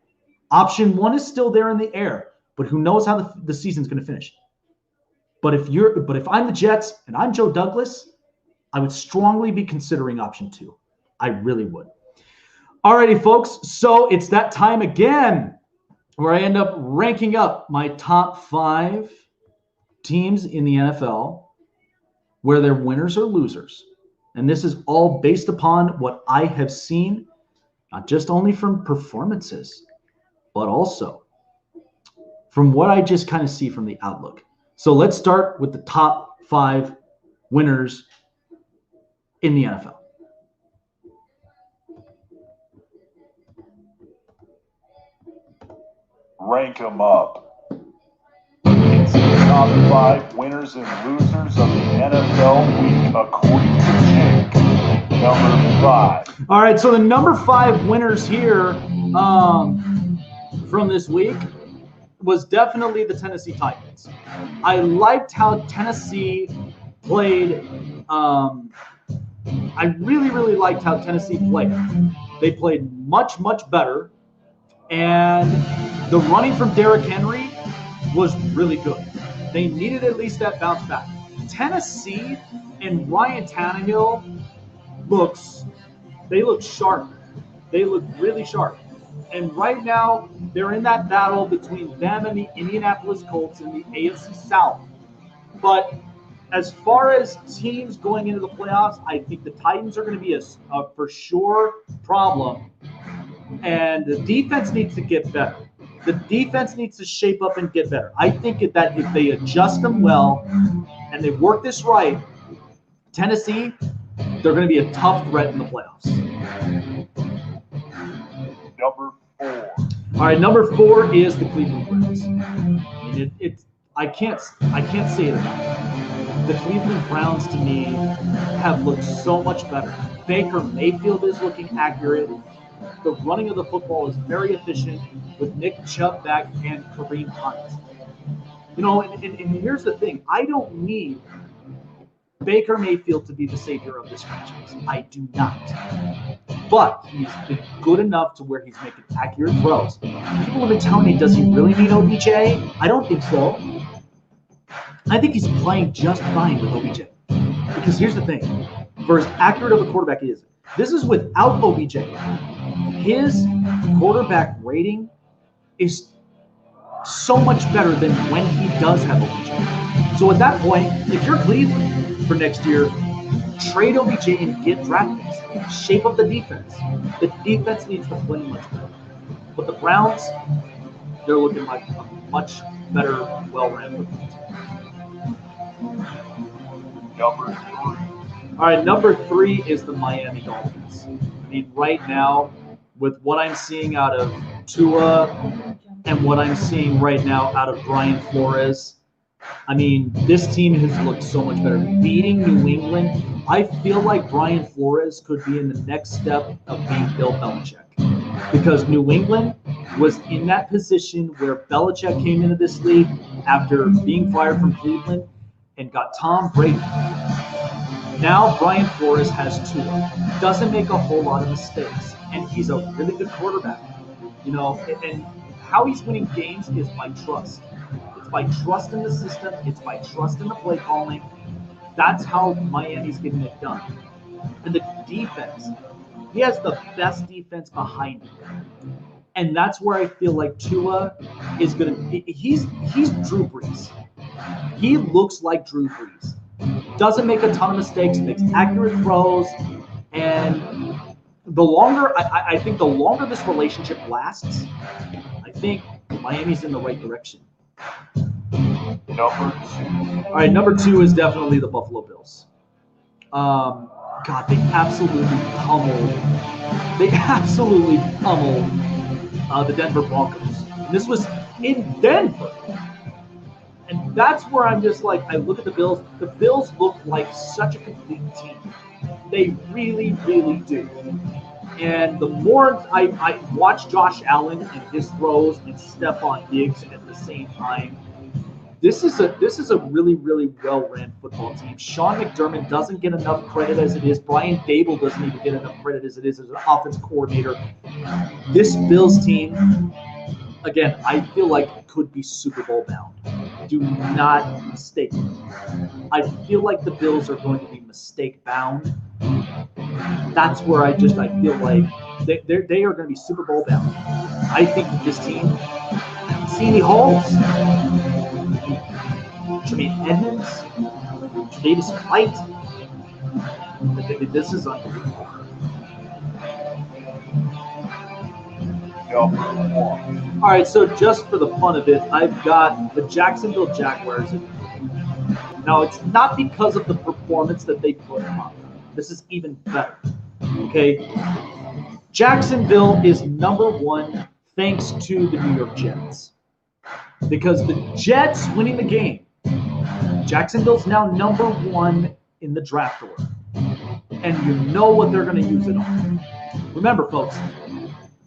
option 1 is still there in the air, but who knows how the season's going to finish. But if I'm the Jets and I'm Joe Douglas, I would strongly be considering option 2. I really would. Alrighty, folks. So it's that time again where I end up ranking up my top 5 teams in the NFL, where they're winners or losers. And this is all based upon what I have seen, not just only from performances, but also from what I just kind of see from the outlook. So let's start with the top 5 winners in the NFL. Rank them up. It's the top 5 winners and losers of the NFL week according to Jake. Number 5. All right, so the number 5 winners here from this week was definitely the Tennessee Titans. I liked how Tennessee played. I really, really liked how Tennessee played. They played much, much better. And the running from Derrick Henry was really good. They needed at least that bounce back. Tennessee and Ryan Tannehill look sharp. They look really sharp. And right now, they're in that battle between them and the Indianapolis Colts in the AFC South. But as far as teams going into the playoffs, I think the Titans are going to be a for sure problem. And the defense needs to get better. The defense needs to shape up and get better. I think that if they adjust them well and they work this right, Tennessee, they're going to be a tough threat in the playoffs. Number 4. All right, number 4 is the Cleveland Browns. I mean, I can't say it enough. The Cleveland Browns to me have looked so much better. Baker Mayfield is looking accurate. The running of the football is very efficient with Nick Chubb back and Kareem Hunt. You know, and here's the thing. I don't need Baker Mayfield to be the savior of this franchise. I do not. But he's been good enough to where he's making accurate throws. People have been telling me, does he really need OBJ? I don't think so. I think he's playing just fine with OBJ. Because here's the thing. For as accurate of a quarterback he is, this is without OBJ. His quarterback rating is so much better than when he does have OBJ. So at that point, if you're Cleveland for next year, trade OBJ and get draft picks. Shape up the defense. The defense needs to play much better. But the Browns, they're looking like a much better, well-ran football team. Number 3. All right, number 3 is the Miami Dolphins. I mean, right now, with what I'm seeing out of Tua and what I'm seeing right now out of Brian Flores, I mean, this team has looked so much better. Beating New England, I feel like Brian Flores could be in the next step of being Bill Belichick. Because New England was in that position where Belichick came into this league after being fired from Cleveland and got Tom Brady. Now Brian Flores has Tua. Doesn't make a whole lot of mistakes. And he's a really good quarterback. You know, and how he's winning games is by trust. It's by trust in the system. It's by trust in the play calling. That's how Miami's getting it done. And the defense, he has the best defense behind him. And that's where I feel like Tua is going to be. He's Drew Brees. He looks like Drew Brees. Doesn't make a ton of mistakes, makes accurate throws. And the longer, I think the longer this relationship lasts, I think Miami's in the right direction. Number 2. All right, number 2 is definitely the Buffalo Bills. God, they absolutely pummeled the Denver Broncos. And this was in Denver. And that's where I'm just like, I look at the Bills. The Bills look like such a complete team. They really, really do. And the more I watch Josh Allen and his throws and Stephon Diggs at the same time, this is a really, really well-ran football team. Sean McDermott doesn't get enough credit as it is. Brian Dable doesn't even get enough credit as it is as an offense coordinator. This Bills team, again, I feel like could be Super Bowl bound. Do not mistake me. I feel like the Bills are going to be mistake bound. That's where I feel like they are going to be Super Bowl bound. I think that this team, I don't see any holes. Jermaine Edmonds, Davis White. This is unbelievable. Number 1. All right, so just for the fun of it, I've got the Jacksonville Jaguars. Now, it's not because of the performance that they put on. This is even better. Okay? Jacksonville is number 1 thanks to the New York Jets. Because the Jets winning the game, Jacksonville's now number 1 in the draft order. And you know what they're going to use it on. Remember, folks,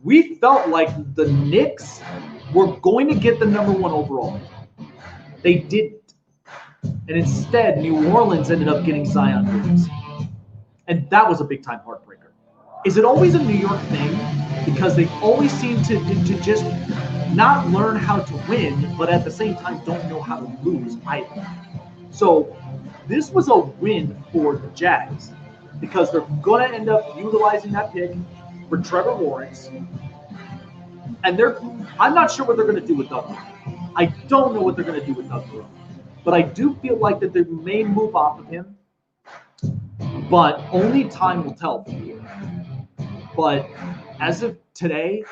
we felt like the Knicks were going to get the number 1 overall. They didn't. And instead, New Orleans ended up getting Zion Williamson. And that was a big-time heartbreaker. Is it always a New York thing? Because they always seem to just not learn how to win, but at the same time don't know how to lose either. So this was a win for the Jags because they're going to end up utilizing that pick for Trevor Lawrence. And I'm not sure what they're going to do with Doug Marone. I don't know what they're going to do with Doug Marone. But I do feel like that they may move off of him. But only time will tell. But as of today,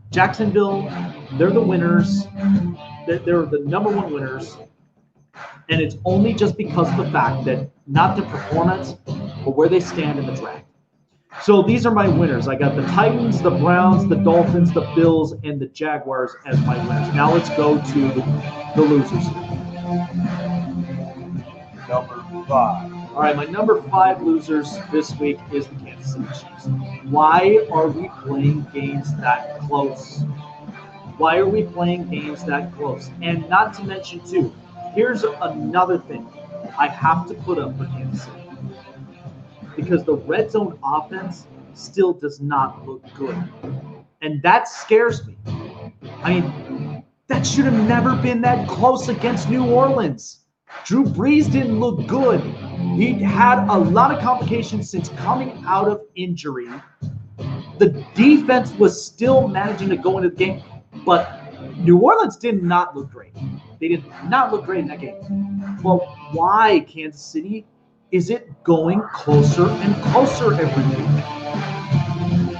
Jacksonville, they're the winners. They're the number 1 winners. And it's only just because of the fact that not the performance, but where they stand in the draft. So these are my winners. I got the Titans, the Browns, the Dolphins, the Bills, and the Jaguars as my winners. Now let's go to the losers. Number 5. All right, my number 5 losers this week is the Kansas City Chiefs. Why are we playing games that close? Why are we playing games that close? And not to mention, too, here's another thing I have to put up for Kansas City. Because the red zone offense still does not look good. And that scares me. I mean, that should have never been that close against New Orleans. Drew Brees didn't look good. He had a lot of complications since coming out of injury. The defense was still managing to go into the game, but New Orleans did not look great. They did not look great in that game. Well, why, Kansas City? Is it going closer and closer every week?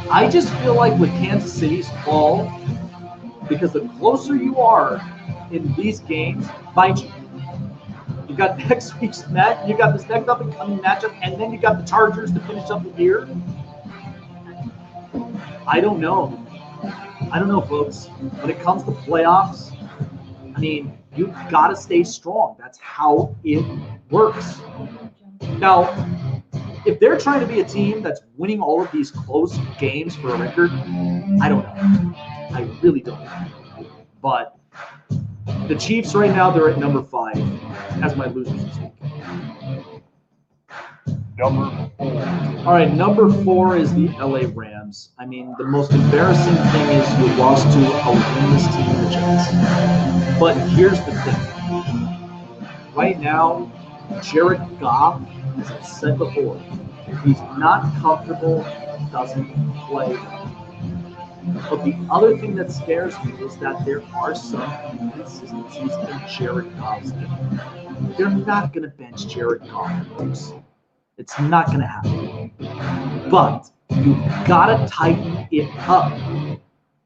I just feel like with Kansas City's fall, because the closer you are in these games, mind you, you got next week's match, you got this next up and coming matchup, and then you got the Chargers to finish up the year. I don't know. Folks. When it comes to playoffs, I mean, you've got to stay strong. That's how it works. Now, if they're trying to be a team that's winning all of these close games for a record, I don't know. I really don't know. But the Chiefs right now, they're at number 5 as my losers this week. Number 4. All right, number 4 is the LA Rams. I mean, the most embarrassing thing is you lost to a winless team, the Jets. But here's the thing. Right now, Jared Goff, as I said before, if he's not comfortable, doesn't play. But the other thing that scares me is that there are some inconsistencies in Jared Goff's game. They're not going to bench Jared Goff. It's not going to happen. But you've got to tighten it up.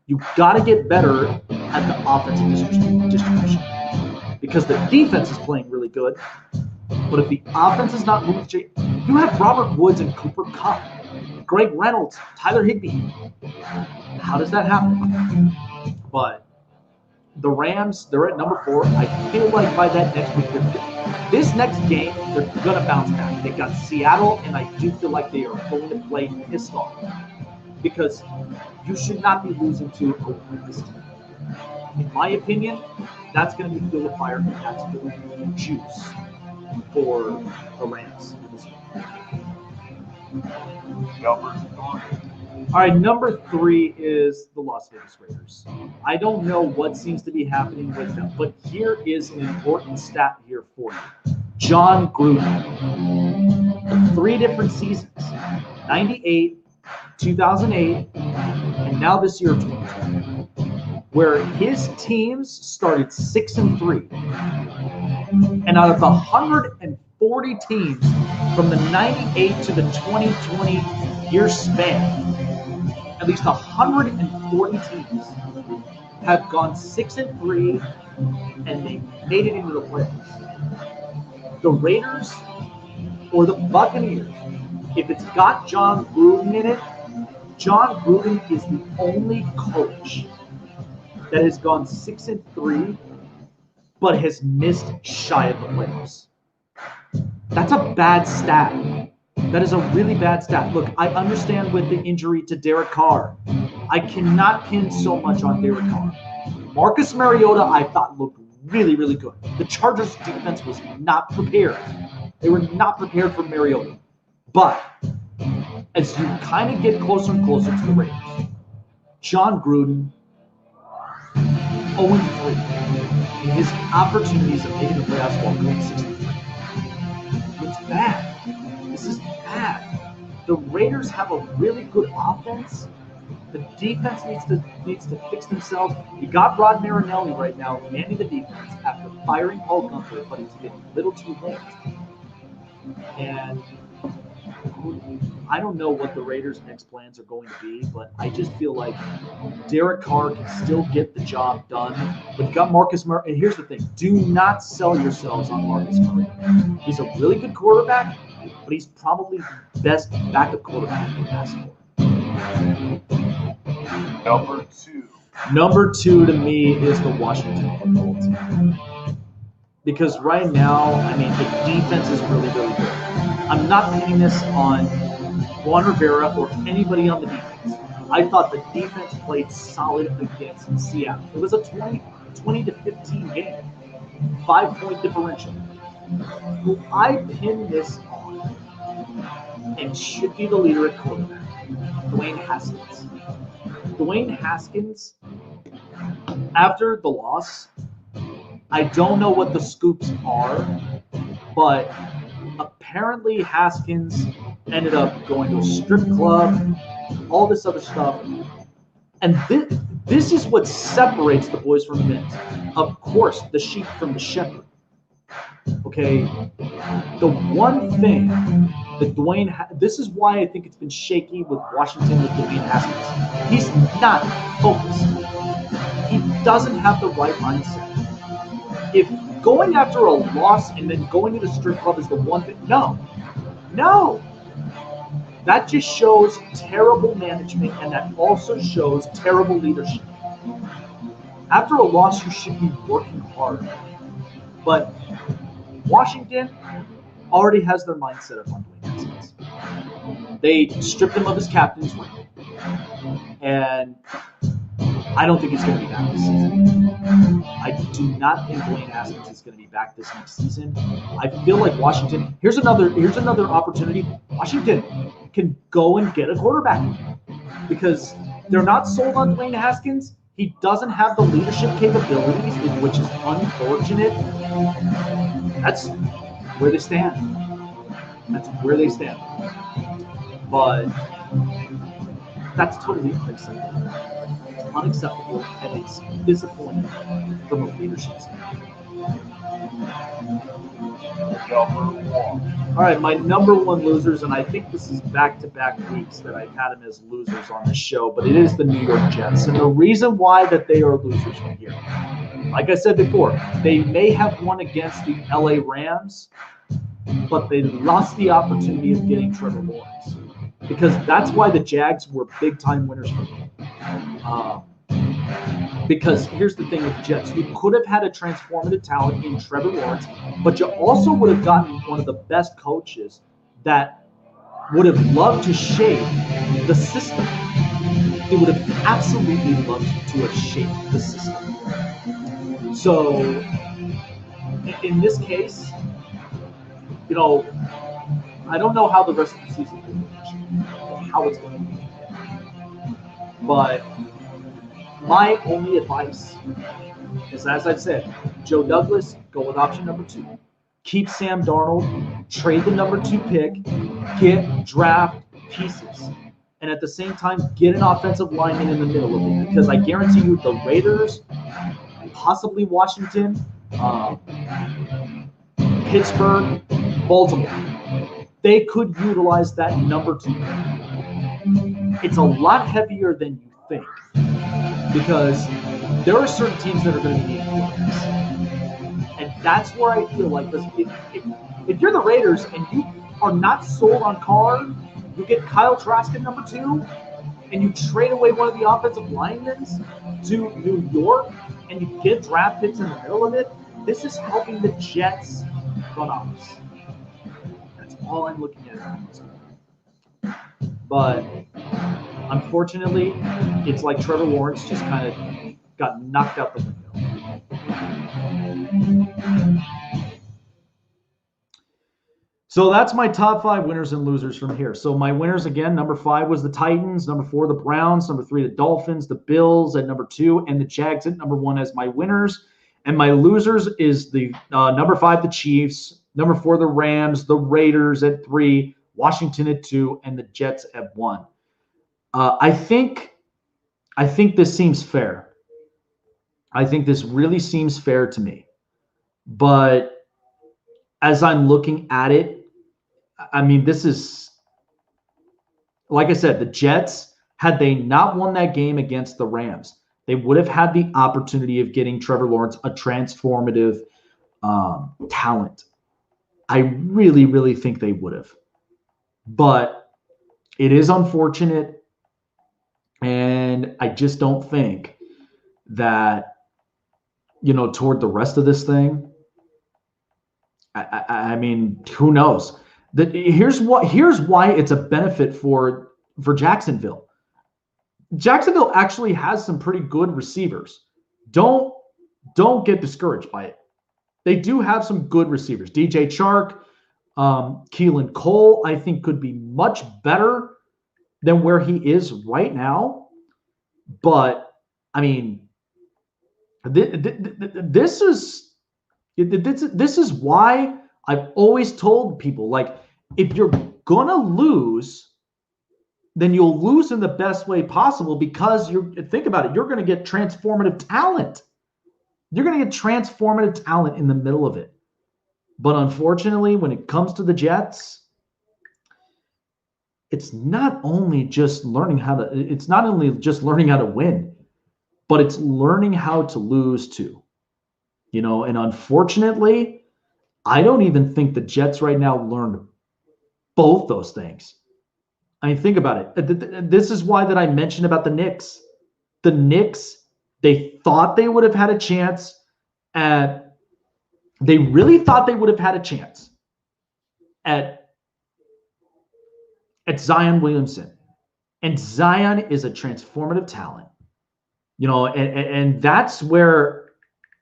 You've got to get better at the offensive distribution. Because the defense is playing really good. But if the offense is not moving, you have Robert Woods and Cooper Kupp, Greg Reynolds, Tyler Higbee. How does that happen? But the Rams, they're at number 4. I feel like by that next week, this next game, they're going to bounce back. They got Seattle, and I do feel like they are going to play pissed off. Because you should not be losing to a weakness team. In my opinion, that's going to be fuel of fire, and that's going to be juice for the Rams. Number 3. All right, number 3 is the Las Vegas Raiders. I don't know what seems to be happening with them, but here is an important stat here for you. John Gruden, 3 different seasons, 98, 2008, and now this year, 2020, where his teams started 6-3. And out of the 140 teams from the 98 to the 2020 year span, at least 140 teams have gone 6-3 and they made it into the playoffs. The Raiders or the Buccaneers, if it's got John Gruden in it, John Gruden is the only coach that has gone 6-3 but has missed shy of the playoffs. That's a bad stat. That is a really bad stat. Look, I understand with the injury to Derek Carr. I cannot pin so much on Derek Carr. Marcus Mariota, I thought, looked really, really good. The Chargers' defense was not prepared. They were not prepared for Mariota. But as you kind of get closer and closer to the Raiders, John Gruden, 0-3 in his opportunities of making the playoffs while going 6-3. It's bad. This is bad. The Raiders have a really good offense. The defense needs to fix themselves. You got Rod Marinelli right now manning the defense after firing Paul Gunther, but he's getting a little too late. And I don't know what the Raiders' next plans are going to be, but I just feel like Derek Carr can still get the job done. But you got Marcus Murray. And here's the thing. Do not sell yourselves on Marcus Murray. He's a really good quarterback, but he's probably the best backup quarterback in basketball. Number 2. Number 2 to me is the Washington football team. because right now, I mean, the defense is really, really good. I'm not pinning this on Juan Rivera or anybody on the defense. I thought the defense played solid against Seattle. It was a 20 to 15 game, 5-point differential. Who I pin this on and should be the leader at quarterback, Dwayne Haskins. Dwayne Haskins, after the loss, I don't know what the scoops are, but apparently Haskins ended up going to a strip club, all this other stuff. And this is what separates the boys from the men. Of course, the sheep from the shepherd. Okay, the one thing that this is why I think it's been shaky with Washington with Dwayne Haskins. He's not focused. He doesn't have the right mindset. If going after a loss and then going to the strip club is the one thing, no. That just shows terrible management, and that also shows terrible leadership. After a loss, you should be working hard. But Washington already has their mindset up on Dwayne Haskins. They stripped him of his captain's ring. And I don't think he's going to be back this season. I do not think Dwayne Haskins is going to be back this next season. I feel like Washington. Here's another opportunity. Washington can go and get a quarterback because they're not sold on Dwayne Haskins. He doesn't have the leadership capabilities, which is unfortunate. That's where they stand. But that's totally unacceptable. It's unacceptable, and it's disappointing from a leadership standpoint. All right, my number one losers, and I think this is back-to-back weeks that I've had them as losers on the show, but it is the New York Jets. And the reason why that they are losers from here, like I said before, they may have won against the LA Rams, but they lost the opportunity of getting Trevor Lawrence. Because that's why the Jags were big-time winners for me. Because here's the thing with the Jets. You could have had a transformative talent in Trevor Lawrence, but you also would have gotten one of the best coaches that would have loved to shape the system. They would have absolutely loved to have shaped the system. So, in this case, I don't know how the rest of the season will be, how it's going to be. But my only advice is, as I've said, Joe Douglas, go with option number 2. Keep Sam Darnold, trade the number 2 pick, get draft pieces. And at the same time, get an offensive lineman in the middle of it. Because I guarantee you the Raiders, possibly Washington, Pittsburgh, Baltimore, they could utilize that number 2 pick. It's a lot heavier than you think. Because there are certain teams that are going to be needing quarterbacks. And that's where I feel like this. If you're the Raiders and you are not sold on Carr, you get Kyle Trask at number 2, and you trade away one of the offensive linemen to New York, and you get draft picks in the middle of it, this is helping the Jets front office. That's all I'm looking at. But unfortunately, it's like Trevor Lawrence just kind of got knocked out the window. So that's my top 5 winners and losers from here. So my winners, again, number 5 was the Titans, number 4 the Browns, number 3 the Dolphins, the Bills at number 2, and the Jags at number 1 as my winners. And my losers is the number 5 the Chiefs, number 4 the Rams, the Raiders at 3, Washington at 2, and the Jets at 1. I think this seems fair. I think this really seems fair to me. But as I'm looking at it, I mean, this is, like I said, the Jets, had they not won that game against the Rams, they would have had the opportunity of getting Trevor Lawrence a transformative talent. I really, really think they would have. But it is unfortunate. And I just don't think that, toward the rest of this thing, I mean, who knows? Here's why it's a benefit for Jacksonville. Jacksonville actually has some pretty good receivers. Don't get discouraged by it. They do have some good receivers. DJ Chark, Keelan Cole, I think could be much better than where he is right now. But I mean, this is why I've always told people, like, if you're gonna lose, then you'll lose in the best way possible, because think about it, you're going to get transformative talent. You're going to get transformative talent in the middle of it. But unfortunately, when it comes to the Jets, it's not only just learning how to win, but it's learning how to lose too. And unfortunately, I don't even think the Jets right now learned both those things. I mean, think about it. This is why that I mentioned about the Knicks. The Knicks, they thought they would have had a chance they really thought they would have had a chance at Zion Williamson. And Zion is a transformative talent. And that's where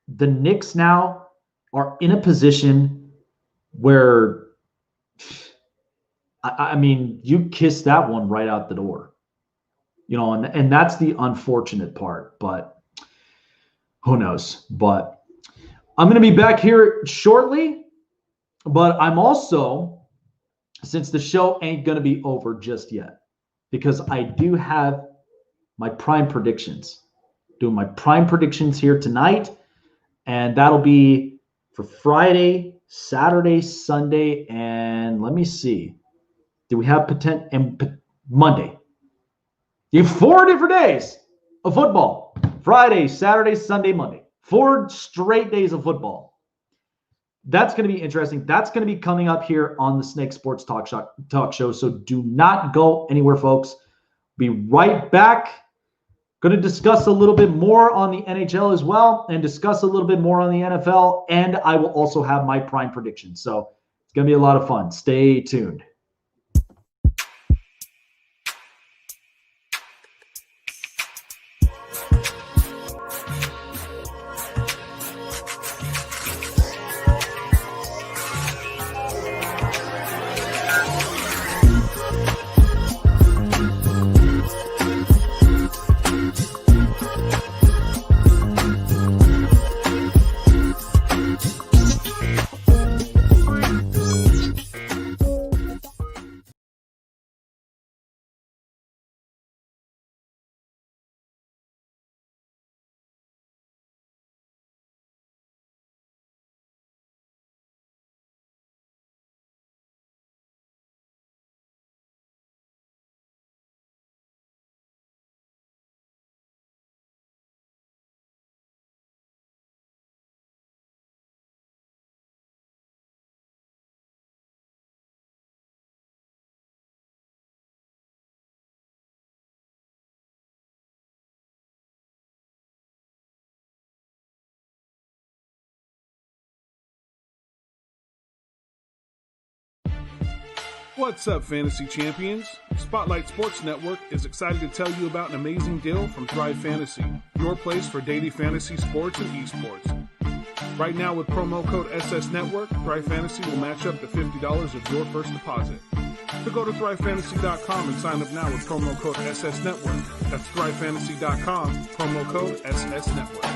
the Knicks now are in a position where, I mean, you kiss that one right out the door. And that's the unfortunate part, but who knows? But I'm going to be back here shortly, but I'm also, since the show ain't going to be over just yet, because I do have my prime predictions, doing my prime predictions here tonight, and that'll be for Friday, Saturday, Sunday, and let me see. Do we have Monday? You have 4 different days of football. Friday, Saturday, Sunday, Monday. 4 straight days of football. That's going to be interesting. That's going to be coming up here on the Snake Sports Talk Show. So do not go anywhere, folks. Be right back. Going to discuss a little bit more on the NHL as well, and discuss a little bit more on the NFL. And I will also have my prime predictions. So it's going to be a lot of fun. Stay tuned. What's up, Fantasy Champions? Spotlight Sports Network is excited to tell you about an amazing deal from Thrive Fantasy, your place for daily fantasy sports and esports. Right now, with promo code SS Network, Thrive Fantasy will match up to $50 of your first deposit. So go to thrivefantasy.com and sign up now with promo code SS Network. That's thrivefantasy.com, promo code SS Network.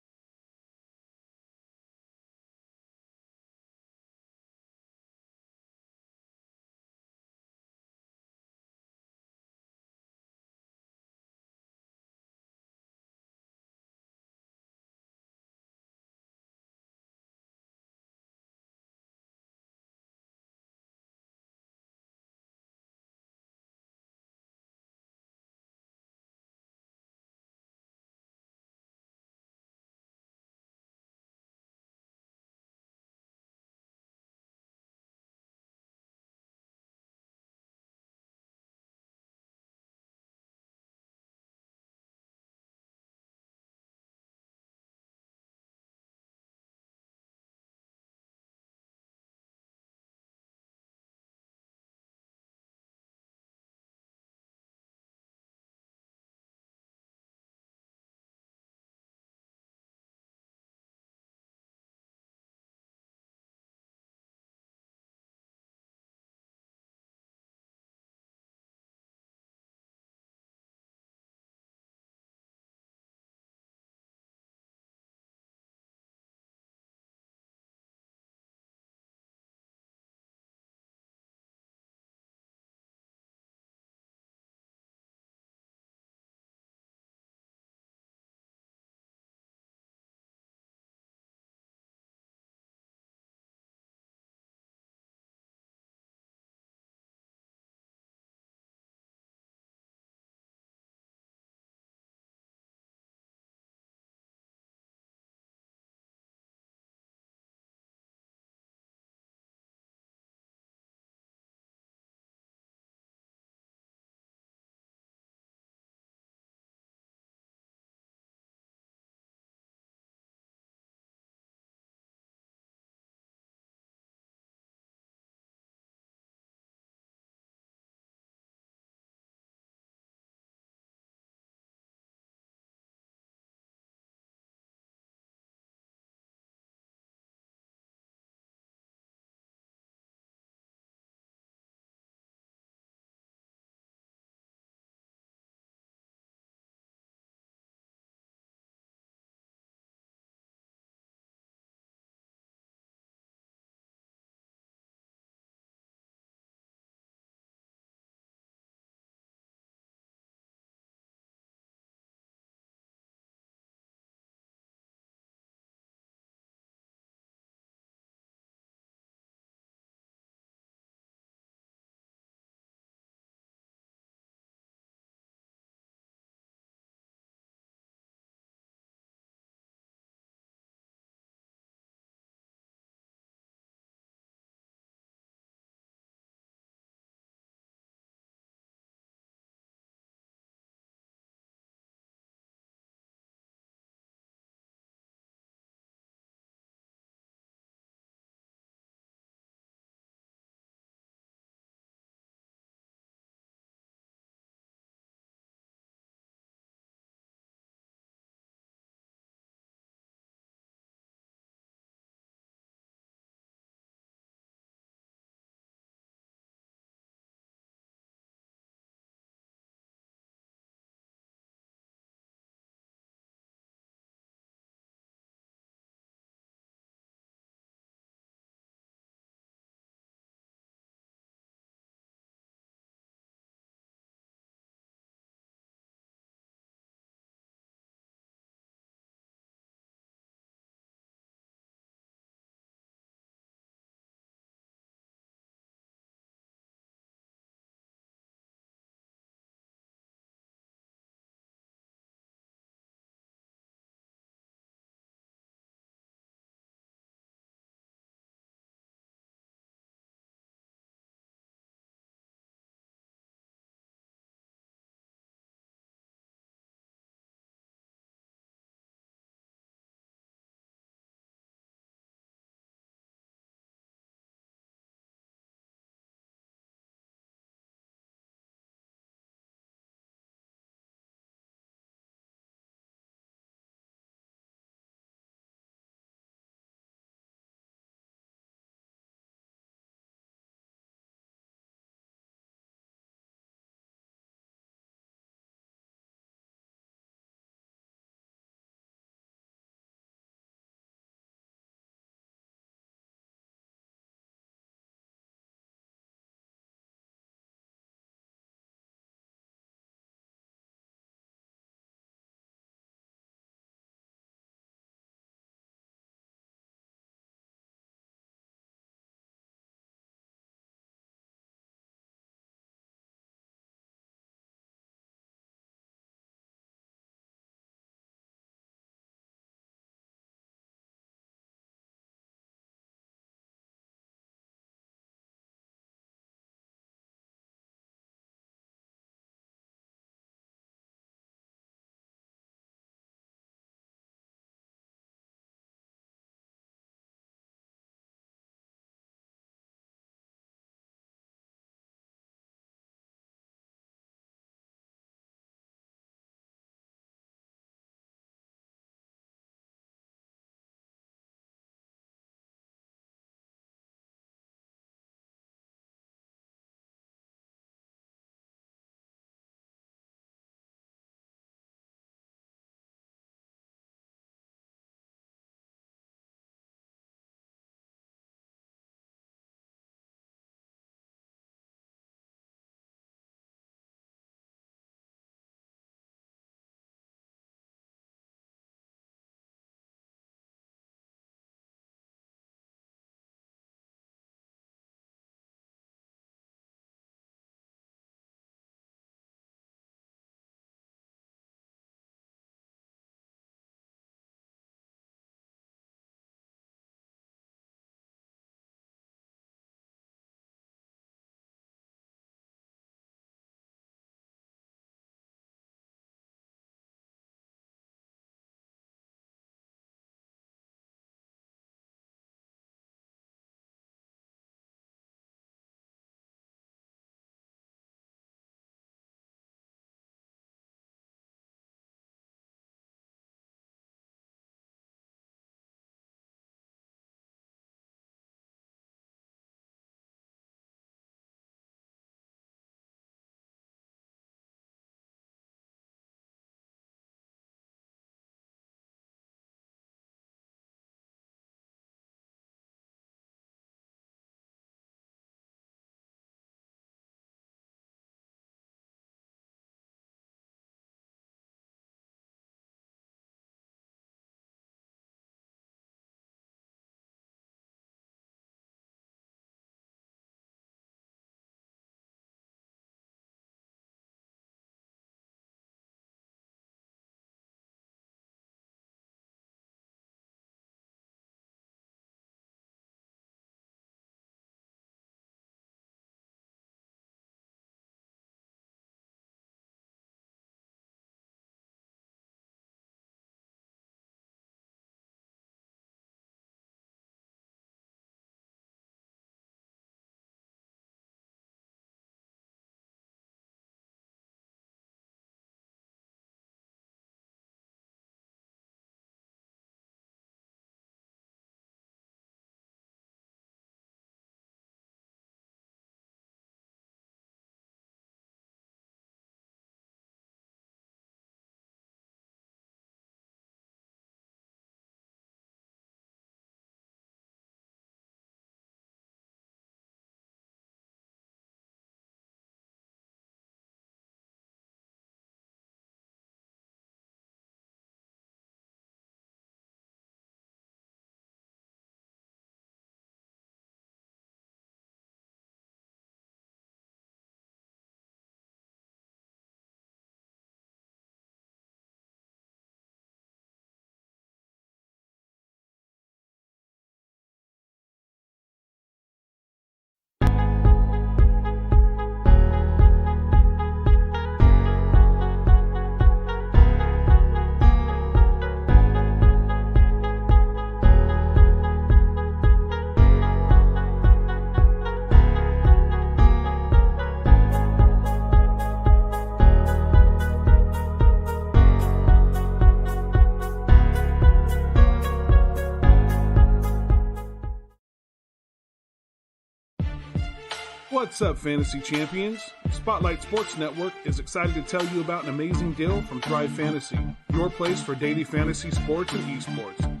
What's up, fantasy champions? Spotlight Sports Network is excited to tell you about an amazing deal from Thrive Fantasy, your place for daily fantasy sports and esports.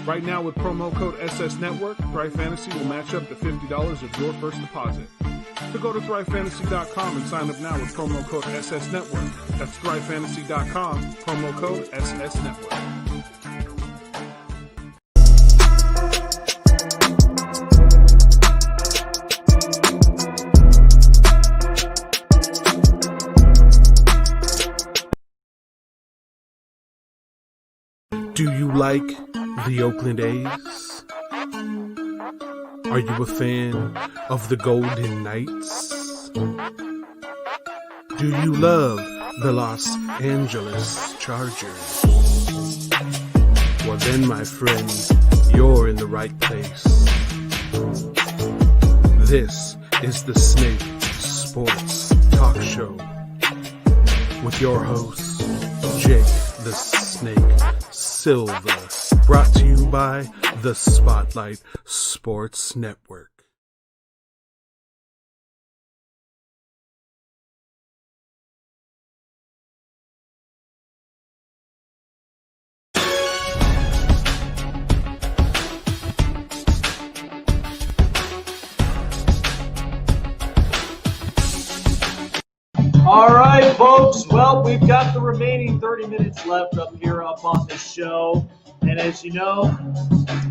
Right now, with promo code SS Network, Thrive Fantasy will match up to $50 of your first deposit. So go to thrivefantasy.com and sign up now with promo code SS Network. That's thrivefantasy.com, promo code SS Network. Do you like the Oakland A's? Are you a fan of the Golden Knights? Do you love the Los Angeles Chargers? Well then, my friend, you're in the right place. This is the Snake Sports Talk Show with your host, Jake the Snake Silva, brought to you by the Spotlight Sports Network. All right, folks. Well, we've got the remaining 30 minutes left up here up on the show. And as you know,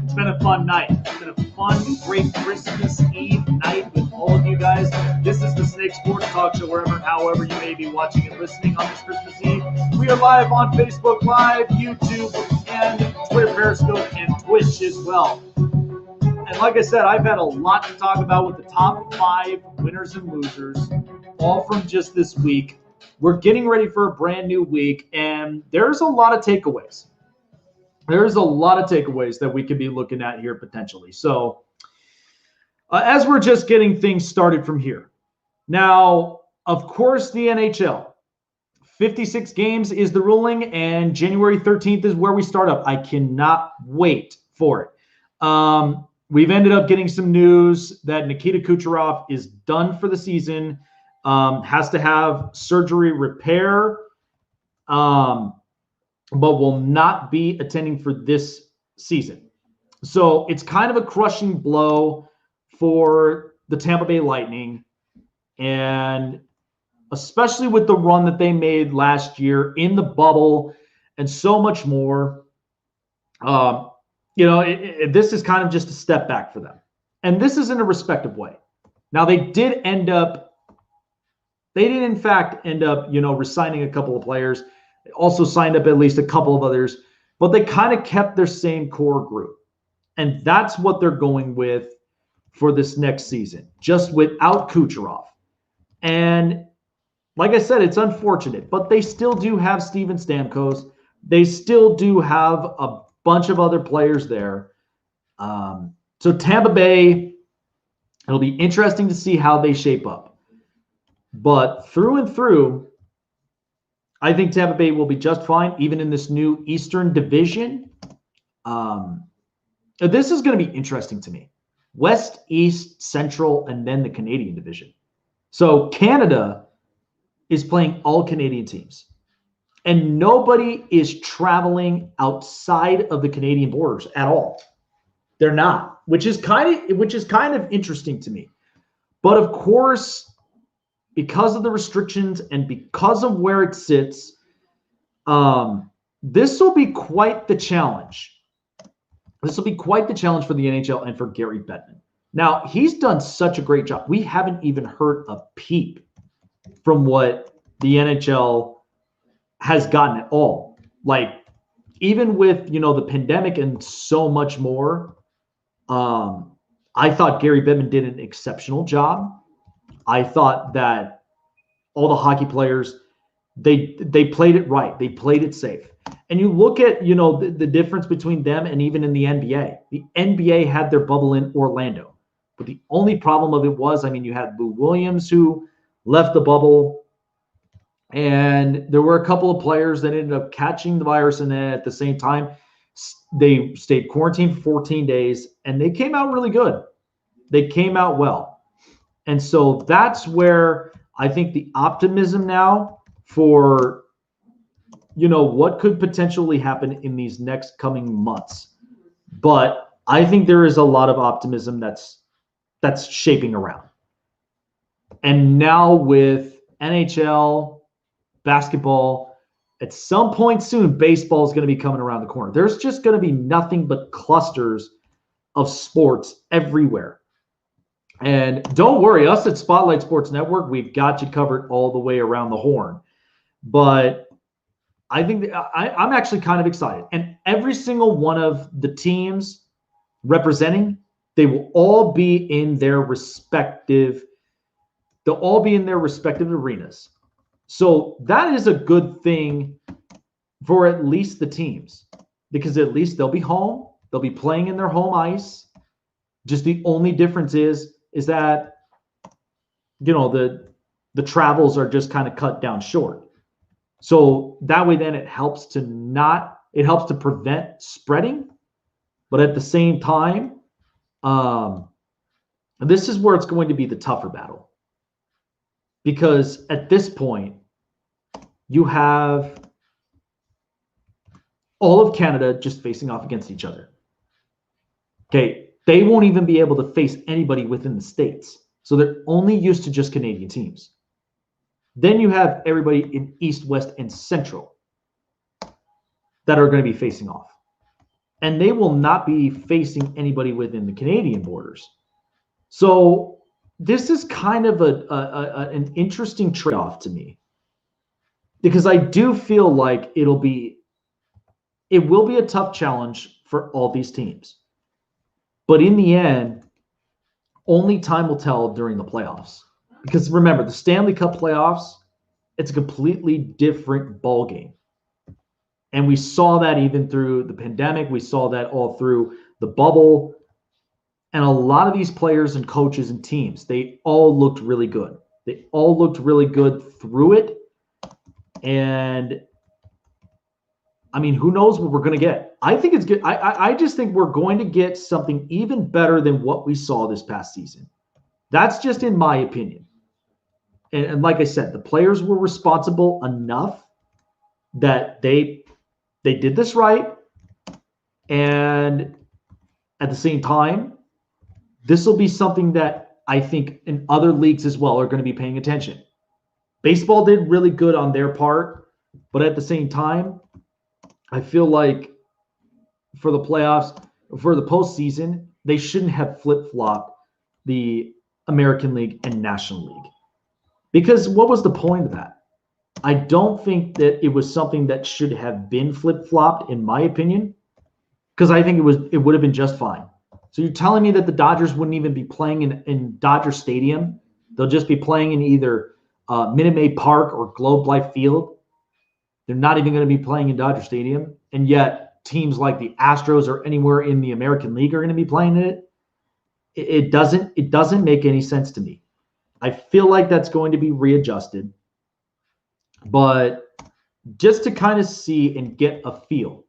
it's been a fun night. It's been a fun, great Christmas Eve night with all of you guys. This is the Snake Sports Talk Show, wherever and however you may be watching and listening on this Christmas Eve. We are live on Facebook Live, YouTube, and Twitter, Periscope, and Twitch as well. And like I said, I've had a lot to talk about with the top 5 winners and losers, all from just this week. We're getting ready for a brand new week, and there's a lot of takeaways. There's a lot of takeaways that we could be looking at here potentially. So as we're just getting things started from here. Now, of course, the NHL. 56 games is the ruling, and January 13th is where we start up. I cannot wait for it. We've ended up getting some news that Nikita Kucherov is done for the season, has to have surgery repair, but will not be attending for this season. So it's kind of a crushing blow for the Tampa Bay Lightning, and especially with the run that they made last year in the bubble and so much more. This is kind of just a step back for them. And this is in a respective way. Now, they did in fact end up, resigning a couple of players. They also signed up at least a couple of others, but they kind of kept their same core group. And that's what they're going with for this next season, just without Kucherov. And like I said, it's unfortunate, but they still do have Steven Stamkos. They still do have a bunch of other players there. So Tampa Bay, it'll be interesting to see how they shape up. But through and through, I think Tampa Bay will be just fine, even in this new Eastern Division. This is going to be interesting to me. West, East, Central, and then the Canadian Division. So Canada is playing all Canadian teams. And nobody is traveling outside of the Canadian borders at all. They're not, which is kind of interesting to me. But of course, because of the restrictions and because of where it sits, this will be quite the challenge. This will be quite the challenge for the NHL and for Gary Bettman. Now, he's done such a great job. We haven't even heard a peep from what the NHL has gotten at all. Like, even with, the pandemic and so much more, I thought Gary Bettman did an exceptional job. I thought that all the hockey players, they played it right. They played it safe. And you look at, the difference between them and even in the NBA. The NBA had their bubble in Orlando. But the only problem of it was, you had Lou Williams who left the bubble. And there were a couple of players that ended up catching the virus, and then at the same time, they stayed quarantined for 14 days, and they came out really good. They came out well. And so that's where I think the optimism now for, what could potentially happen in these next coming months. But I think there is a lot of optimism that's shaping around. And now with NHL, basketball, at some point soon, baseball is going to be coming around the corner. There's just going to be nothing but clusters of sports everywhere. And don't worry, us at Spotlight Sports Network, we've got you covered all the way around the horn. But I think I'm actually kind of excited. And every single one of the teams representing, they will all be in their respective arenas. So that is a good thing for at least the teams, because at least they'll be home. They'll be playing in their home ice. Just the only difference is that, the travels are just kind of cut down short. So that way then it helps to prevent spreading. But at the same time, this is where it's going to be the tougher battle. Because at this point, you have all of Canada just facing off against each other. Okay, they won't even be able to face anybody within the States. So they're only used to just Canadian teams. Then you have everybody in East, West, and Central that are going to be facing off. And they will not be facing anybody within the Canadian borders. So this is kind of an interesting trade-off to me, because I do feel like it will be a tough challenge for all these teams. But in the end, only time will tell during the playoffs. Because remember, the Stanley Cup playoffs, it's a completely different ballgame. And we saw that even through the pandemic. We saw that all through the bubble. And a lot of these players and coaches and teams, they all looked really good. They all looked really good through it. And I mean, who knows what we're going to get? I think it's good. I just think we're going to get something even better than what we saw this past season. That's just in my opinion. And like I said, the players were responsible enough that they did this right. And at the same time, this will be something that I think in other leagues as well are going to be paying attention. Baseball did really good on their part, but at the same time, I feel like for the playoffs, for the postseason, they shouldn't have flip-flopped the American League and National League. Because what was the point of that? I don't think that it was something that should have been flip-flopped, in my opinion, because I think it would have been just fine. So you're telling me that the Dodgers wouldn't even be playing in Dodger Stadium? They'll just be playing in either Minute Maid Park or Globe Life Field. They're not even going to be playing in Dodger Stadium. And yet teams like the Astros or anywhere in the American League are going to be playing in it. It doesn't make any sense to me. I feel like that's going to be readjusted. But just to kind of see and get a feel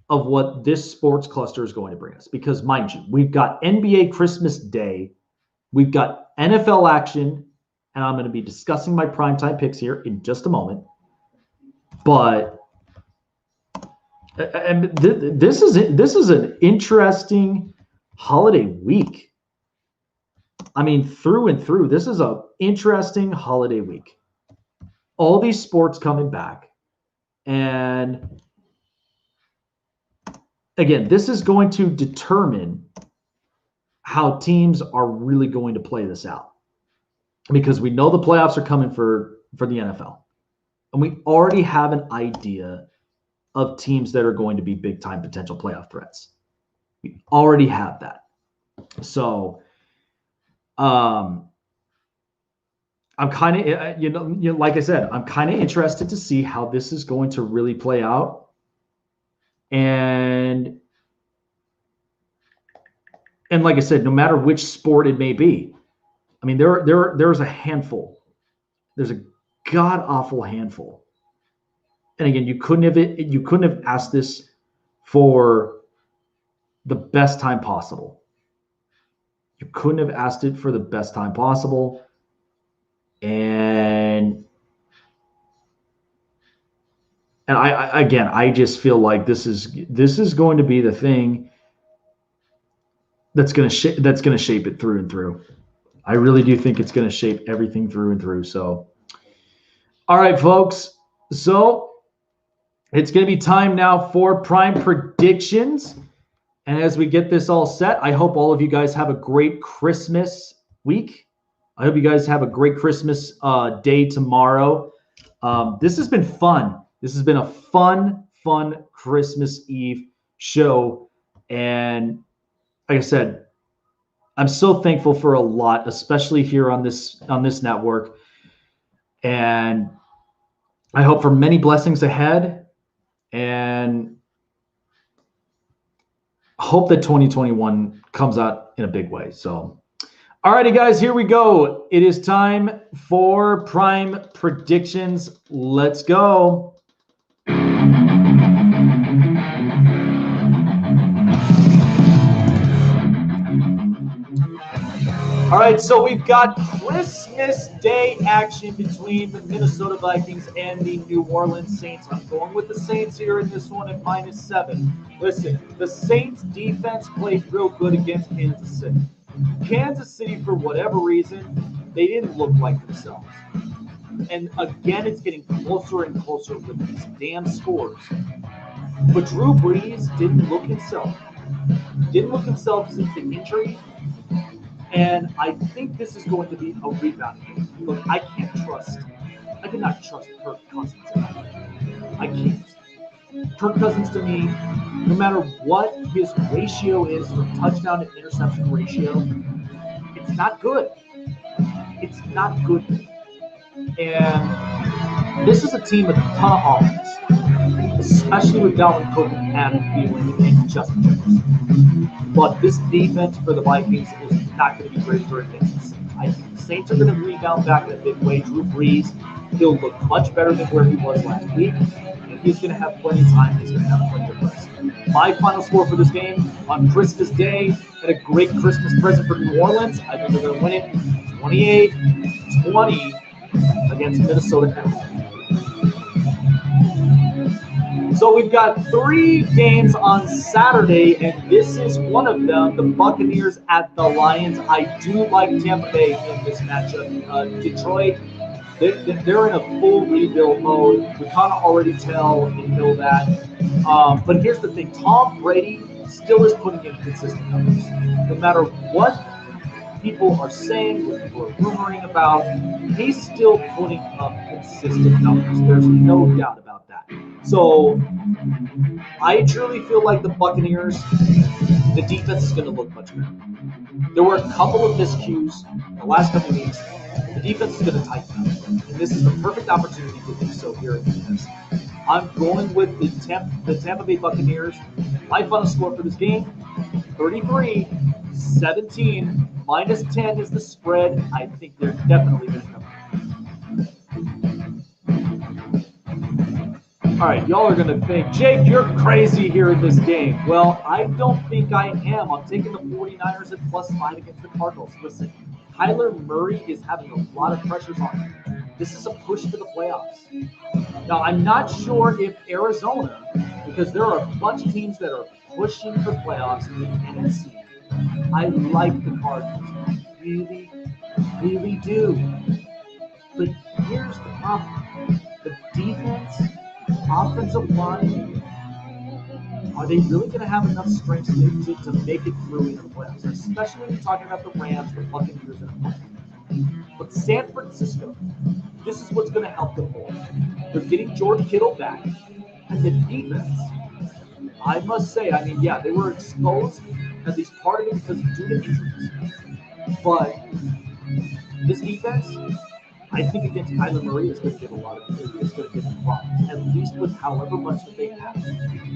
of what this sports cluster is going to bring us. Because mind you, we've got NBA Christmas Day. We've got NFL action. And I'm going to be discussing my primetime picks here in just a moment. But and this is an interesting holiday week. I mean, through and through, this is an interesting holiday week. All these sports coming back. And again, this is going to determine how teams are really going to play this out. Because we know the playoffs are coming for the NFL. And we already have an idea of teams that are going to be big-time potential playoff threats. We already have that. So, I'm kind of, like I said, I'm kind of interested to see how this is going to really play out. And like I said, no matter which sport it may be, I mean, there's a handful. There's a god-awful handful. And again, you couldn't have asked this for the best time possible. You couldn't have asked it for the best time possible. And I just feel like this is going to be the thing that's going to shape it through and through. I really do think it's going to shape everything through and through. So, all right, folks. So it's going to be time now for prime predictions. And as we get this all set, I hope all of you guys have a great Christmas week. I hope you guys have a great Christmas day tomorrow. This has been fun. This has been a fun Christmas Eve show. And like I said, I'm so thankful for a lot, especially here on this network. And I hope for many blessings ahead. And hope that 2021 comes out in a big way. So, all righty, guys, here we go. It is time for prime predictions. Let's go. All right, so we've got Christmas Day action between the Minnesota Vikings and the New Orleans Saints. I'm going with the Saints here in this one at -7. Listen, the Saints defense played real good against Kansas City. Kansas City, for whatever reason, they didn't look like themselves. And again, it's getting closer and closer with these damn scores. But Drew Brees didn't look himself. Didn't look himself since the injury. And I think this is going to be a rebound game. Look, I cannot trust Kirk Cousins. I can't. Kirk Cousins, to me, no matter what his ratio is from touchdown to interception ratio, it's not good. It's not good. And this is a team with a ton of offense, especially with Dalvin Cook and Adam Thielen and Justin Jefferson. But this defense for the Vikings is not going to be great for against the Saints. I think the Saints are going to rebound back in a big way. Drew Brees, he'll look much better than where he was last week. And he's going to have plenty of time. He's going to have plenty of rest. My final score for this game on Christmas Day and a great Christmas present for New Orleans, I think they're going to win it 28-20 against Minnesota. So we've got 3 games on Saturday, and this is one of them, the Buccaneers at the Lions. I do like Tampa Bay in this matchup. Detroit, they're in a full rebuild mode. We kind of already tell and know that. But here's the thing. Tom Brady still is putting in consistent numbers. No matter what people are saying, what people are rumoring about, he's still putting up consistent numbers. There's no doubt about that. So I truly feel like the Buccaneers, the defense is going to look much better. There were a couple of miscues the last couple of weeks. The defense is going to tighten up. And this is the perfect opportunity to do so here in the defense. I'm going with the Tampa Bay Buccaneers. My final score for this game, 33-17. -10 is the spread. I think they're definitely going to come. All right, y'all are going to think, Jake, you're crazy here in this game. Well, I don't think I am. I'm taking the 49ers at +5 against the Cardinals. Listen, Kyler Murray is having a lot of pressures on him. This is a push to the playoffs. Now, I'm not sure if Arizona, because there are a bunch of teams that are pushing for playoffs in the NFC. I like the Cardinals. I really, really do. But here's the problem. The defense, offensive line, are they really going to have enough strength to make it through in the playoffs? Especially when you're talking about the Rams, the Buccaneers, and the Buccaneers. But San Francisco, this is what's going to help them more. They're getting George Kittle back. And the defense, I must say, I mean, yeah, they were exposed, at least part of it because of due to injuries. But this defense, I think against Kyler Murray, it's going to give a lot of it's going to give them problems, at least with however much that they have.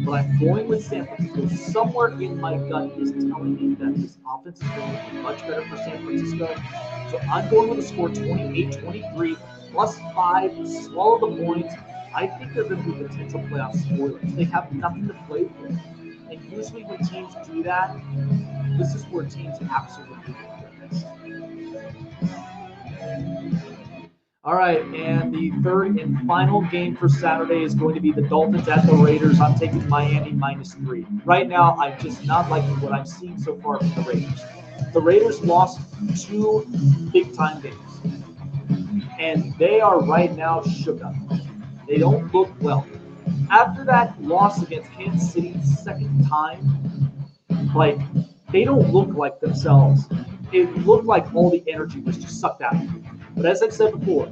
But I'm going with San Francisco. Somewhere in my gut is telling me that this offense is going to be much better for San Francisco. So I'm going with a score 28-23, +5, swallow the points. I think they're going to be potential playoff spoilers. They have nothing to play for. And usually when teams do that, this is where teams absolutely get this. All right, and the third and final game for Saturday is going to be the Dolphins at the Raiders. I'm taking Miami -3. Right now, I'm just not liking what I'm seeing so far from the Raiders. The Raiders lost 2 big-time games, and they are right now shook up. They don't look well. After that loss against Kansas City, second time, like, they don't look like themselves. It looked like all the energy was just sucked out of them. But as I've said before,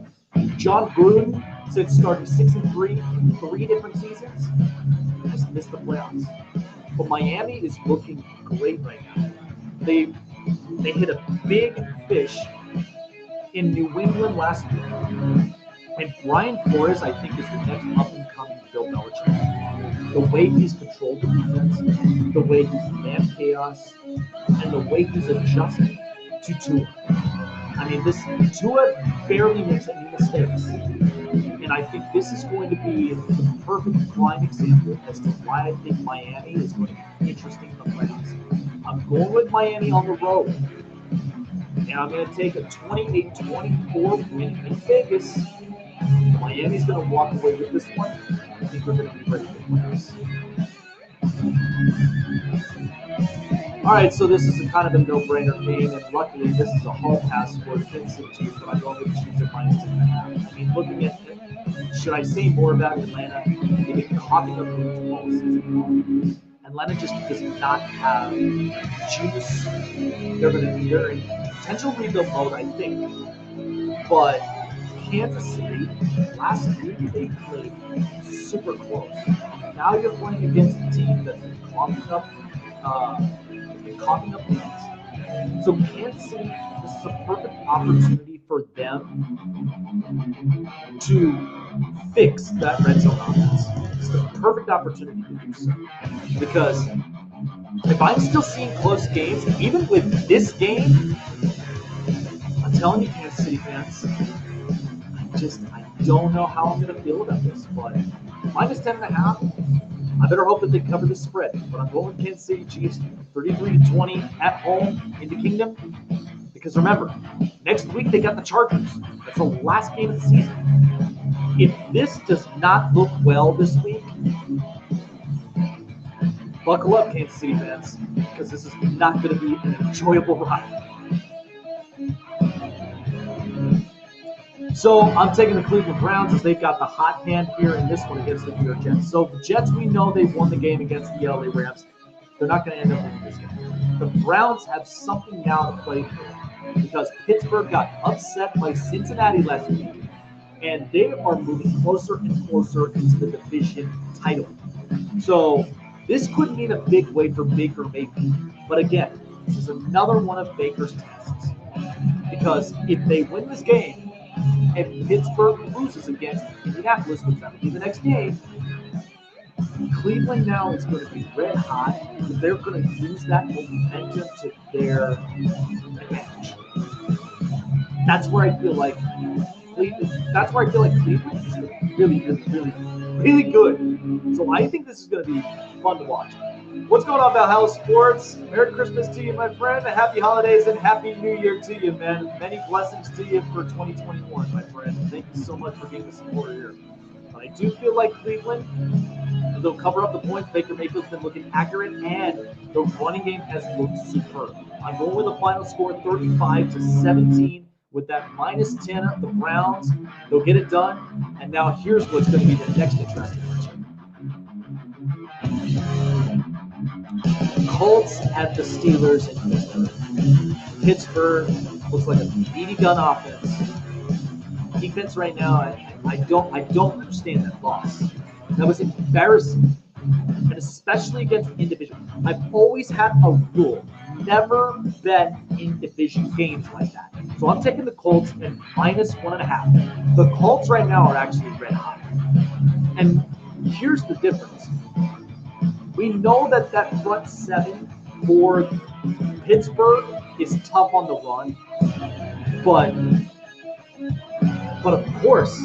John Gruden, since starting 6-3, 3 different seasons, has missed the playoffs. But Miami is looking great right now. They hit a big fish in New England last week. And Brian Flores, I think, is the next up-and-coming Bill Belichick. The way he's controlled the defense, the way he's managed chaos, and the way he's adjusted to Tua. I mean, Tua barely makes any mistakes. And I think this is going to be the perfect prime example as to why I think Miami is going to be interesting in the playoffs. I'm going with Miami on the road. And I'm going to take a 28-24 win in Vegas. Miami's going to walk away with this one. I think we're going to be ready for the playoffs. All right, so this is a kind of a no-brainer game, and luckily this is a hall pass for the Kansas City Chiefs, but I'm going with the Chiefs at -2.5. I mean, looking at it, should I say more about Atlanta? They've been coughing up wins all season long. Atlanta just does not have juice. They're in potential rebuild mode, I think. But Kansas City, last week they played super close. Now you're playing against a team that's been coughing up wins. So Kansas City, this is a perfect opportunity for them to fix that red zone offense. It's the perfect opportunity to do so. Because if I'm still seeing close games, even with this game, I'm telling you, Kansas City fans, I don't know how I'm going to feel about this, but -10.5, I better hope that they cover the spread. But I'm going with Kansas City Chiefs 33-20 at home in the Kingdom. Because remember, next week they got the Chargers. That's the last game of the season. If this does not look well this week, buckle up, Kansas City fans, because this is not going to be an enjoyable ride. So I'm taking the Cleveland Browns as they've got the hot hand here in this one against the New York Jets. So the Jets, we know they won the game against the LA Rams. They're not going to end up winning this game. The Browns have something now to play for because Pittsburgh got upset by Cincinnati last week, and they are moving closer and closer into the division title. So this could mean a big way for Baker Mayfield. But again, this is another one of Baker's tests. Because if they win this game, and Pittsburgh loses against Indianapolis, which that will be the next game, Cleveland now is going to be red hot. They're going to use that momentum to their advantage. That's where I feel like Cleveland is really good. So I think this is going to be fun to watch. What's going on, Valhalla Sports? Merry Christmas to you, my friend. Happy holidays and Happy New Year to you, man. Many blessings to you for 2021, my friend. Thank you so much for being the supporter here. But I do feel like Cleveland, they'll cover up the points. Baker Mayfield's been looking accurate, and the running game has looked superb. I'm going with a final score 35-17 with that -10 of the Browns. They'll get it done. And now here's what's going to be the next interesting matchup. Colts at the Steelers in Pittsburgh. Pittsburgh looks like a BB gun offense. Defense right now, I don't understand that loss. That was embarrassing, and especially against individual. I've always had a rule: never bet in division games like that. So I'm taking the Colts at -1.5. The Colts right now are actually red hot, and here's the difference. We know that front seven for Pittsburgh is tough on the run, but of course,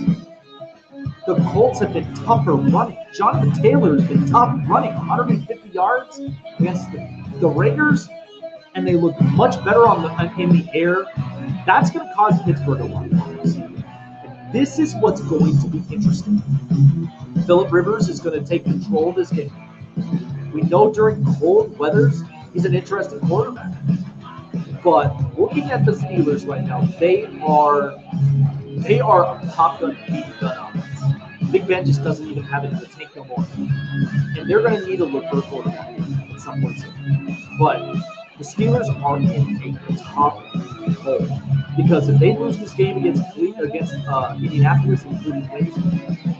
the Colts have been tougher running. Jonathan Taylor has been tough running 150 yards against the Raiders, and they look much better in the air. That's going to cause Pittsburgh to run problems. And this is what's going to be interesting. Phillip Rivers is going to take control of this game. We know during cold weathers, he's an interesting quarterback. But looking at the Steelers right now, they are a top gun, beat gun offense. Big Ben just doesn't even have it in the tank no more. And they're going to need to look for a quarterback at some point soon. But the Steelers are in a tough hole. Because if they lose this game against Indianapolis, including wins,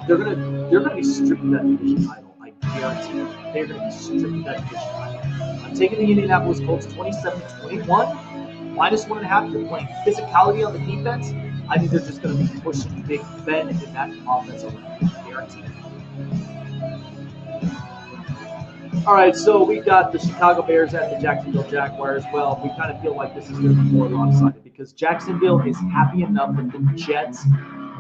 they're gonna be stripped of that division title. I guarantee you. They're going to be stripped of that division title. I'm taking the Indianapolis Colts 27-21, -1.5. They're playing physicality on the defense. I think they're just going to be pushing Big Ben in that offense around. Guaranteed. All right, so we got the Chicago Bears at the Jacksonville Jaguars. Well, we kind of feel like this is going to be more lopsided because Jacksonville is happy enough that the Jets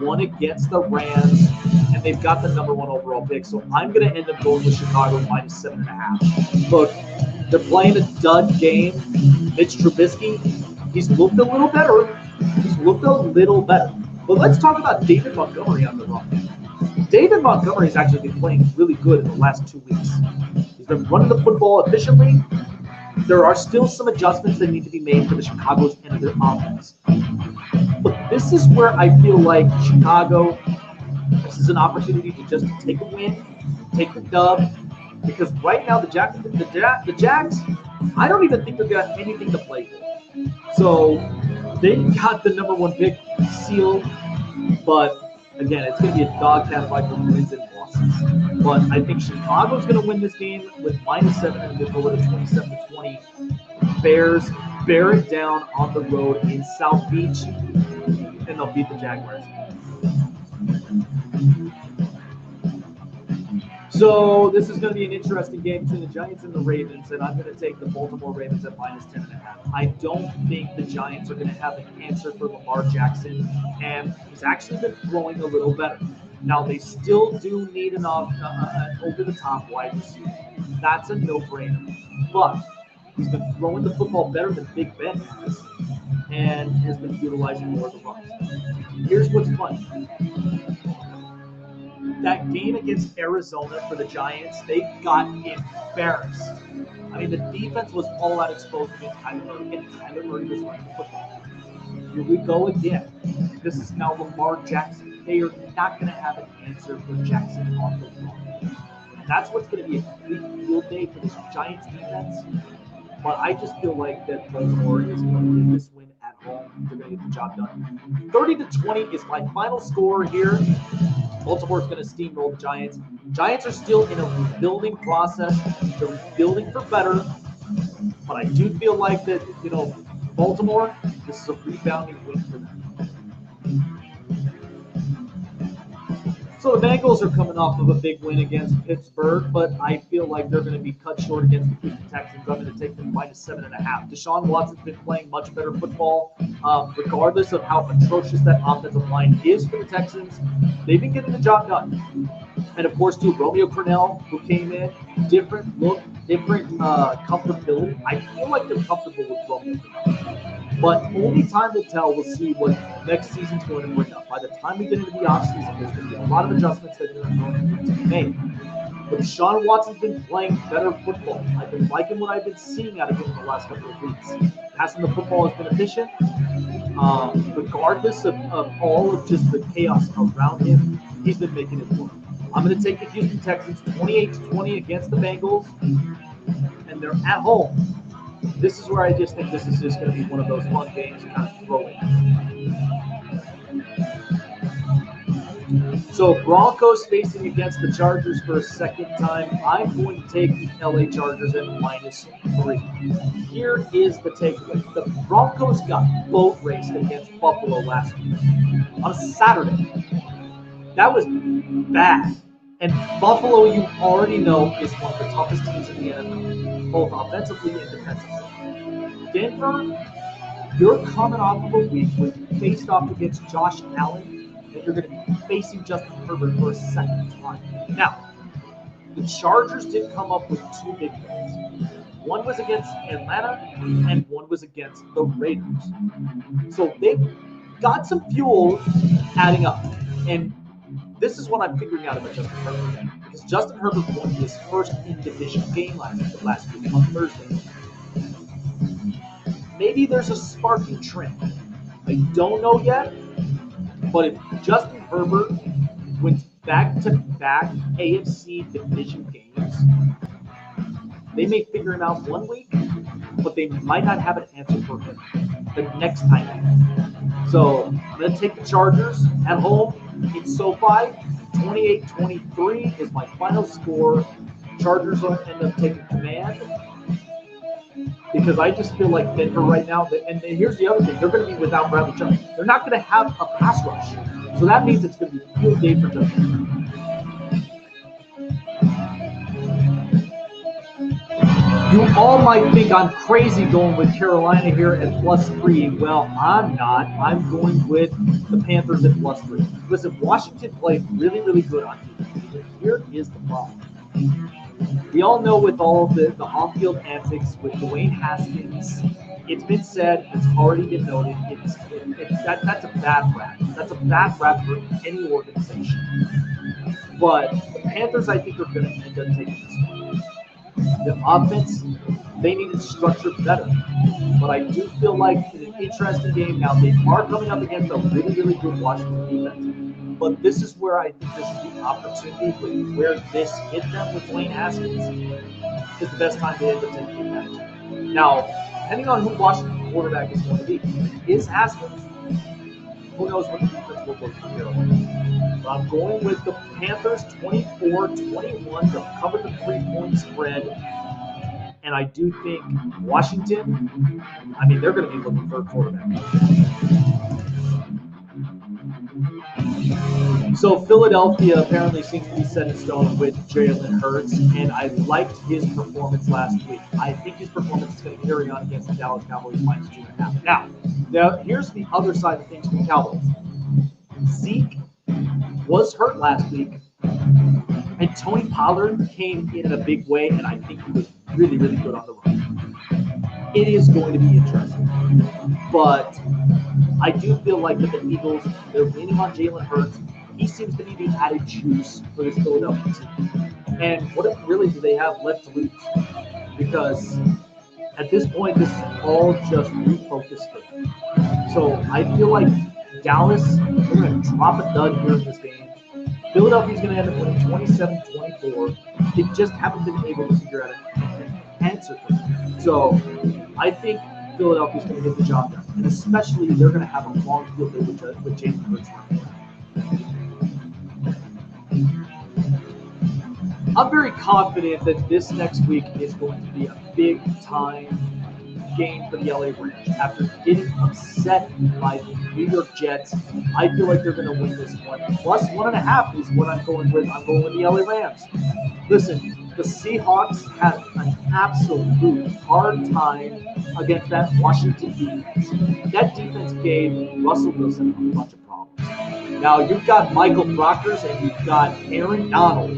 won against the Rams, and they've got the number 1 overall pick. So I'm going to end up going with Chicago -7.5. Look, they're playing a dud game. Mitch Trubisky, he's looked a little better. But let's talk about David Montgomery on the run. David Montgomery has actually been playing really good in the last 2 weeks. He's been running the football efficiently. There are still some adjustments that need to be made for the Chicago's end of their offense. But this is where I feel like Chicago, this is an opportunity to just take a win, take the dub, because right now the Jags, I don't even think they've got anything to play for. So they've got the number 1 pick sealed, but again, it's going to be a dogcat fight for wins and losses. But I think Chicago's going to win this game with -7 and they'll go to 27-20. Bears bear it down on the road in South Beach, and they'll beat the Jaguars. So this is going to be an interesting game between the Giants and the Ravens, and I'm going to take the Baltimore Ravens at -10.5. I don't think the Giants are going to have an answer for Lamar Jackson, and he's actually been throwing a little better. Now, they still do need an over-the-top wide receiver. That's a no-brainer. But he's been throwing the football better than Big Ben has, and has been utilizing more of the run. Here's what's funny. That game against Arizona for the Giants, they got embarrassed. I mean, the defense was all out exposed against Kyler Murray, and Kyler Murray was running the football. Here we go again. This is now Lamar Jackson. They are not going to have an answer for Jackson on the run. And that's what's going to be a complete field day for this Giants defense. But I just feel like that Baltimore is going to win this win at home. They're going to get the job done. 30-20 is my final score here. Baltimore's going to steamroll the Giants. Giants are still in a rebuilding process. They're rebuilding for better. But I do feel like that, Baltimore, this is a rebounding win for them. So the Bengals are coming off of a big win against Pittsburgh, but I feel like they're going to be cut short against the Houston Texans. I'm going to take them -7.5. Deshaun Watson's been playing much better football, regardless of how atrocious that offensive line is for the Texans. They've been getting the job done. And of course, too, Romeo Crennel, who came in, different look, different comfortability. I feel like they're comfortable with Romeo Crennel. But only time will tell. We'll see what next season's going to bring up. By the time we get into the offseason, there's going to be a lot of adjustments that are going to be made. But Deshaun Watson's been playing better football. I've been liking what I've been seeing out of him in the last couple of weeks. Passing the football has been efficient. Regardless of all of just the chaos around him, he's been making it work. I'm going to take the Houston Texans 28-20 against the Bengals, and they're at home. This is where I just think this is just going to be one of those fun games to kind of throw in. So Broncos facing against the Chargers for a second time. I'm going to take the LA Chargers at -3. Here is the takeaway. The Broncos got boat raced against Buffalo last week on a Saturday. That was bad. And Buffalo, you already know, is one of the toughest teams in the NFL, both offensively and defensively. Denver, you're coming off of a week where you faced off against Josh Allen, and you're going to be facing Justin Herbert for a second time. Now, the Chargers did come up with two big wins. One was against Atlanta, and one was against the Raiders. So they got some fuel adding up. And this is what I'm figuring out about Justin Herbert. Because Justin Herbert won his first in-division game last week on Thursday. Maybe there's a sparking trend. I don't know yet. But if Justin Herbert wins back-to-back AFC division games, they may figure him out one week, but they might not have an answer for him the next time. So I'm going to take the Chargers at home in SoFi. 28-23 is my final score. Chargers will end up taking command because I just feel like Denver right now, and here's the other thing, they're going to be without Bradley Chubb. They're not going to have a pass rush. So that means it's going to be a field day for Justin. You all might think I'm crazy going with Carolina here at +3. Well, I'm not. I'm going with the Panthers at +3. Listen, Washington played really, really good on defense. Here is the problem. We all know with all of the off-field antics with Dwayne Haskins, it's been said, it's already been noted, that's a bad rap. That's a bad rap for any organization. But the Panthers, I think, are going to end up taking this one. The offense, they need to structure better. But I do feel like it's an interesting game. Now, they are coming up against a really, really good Washington defense. But this is where I think this is the opportunity where this hit them with Dwayne Haskins is the best time to end up taking advantage. Now, depending on who Washington's quarterback is going to be, is Haskins, who knows what the defense will look for here. But I'm going with the Panthers 24-21 to cover the 3-point spread. And I do think Washington, they're going to be looking for a quarterback. So Philadelphia apparently seems to be set in stone with Jalen Hurts, and I liked his performance last week. I think his performance is going to carry on against the Dallas Cowboys -2.5. Now, here's the other side of things for the Cowboys. Zeke was hurt last week, and Tony Pollard came in a big way, and I think he was really, really good on the run. It is going to be interesting. But I do feel like with the Eagles, they're leaning on Jalen Hurts. He seems to be the added juice for this Philadelphia team. And what really do they have left to lose? Because at this point, this is all just refocus for them. So I feel like Dallas, they're going to drop a dud here in this game. Philadelphia's going to end up winning 27-24. They just haven't been able to figure out an answer for them. So I think Philadelphia's going to get the job done. And especially, they're going to have a long field day with Jalen Hurts. I'm very confident that this next week is going to be a big-time game for the LA Rams. After getting upset by the New York Jets, I feel like they're going to win this one. +1.5 is what I'm going with. I'm going with the LA Rams. Listen, the Seahawks had an absolute hard time against that Washington defense. That defense gave Russell Wilson a bunch of problems. Now, you've got Michael Brockers and you've got Aaron Donald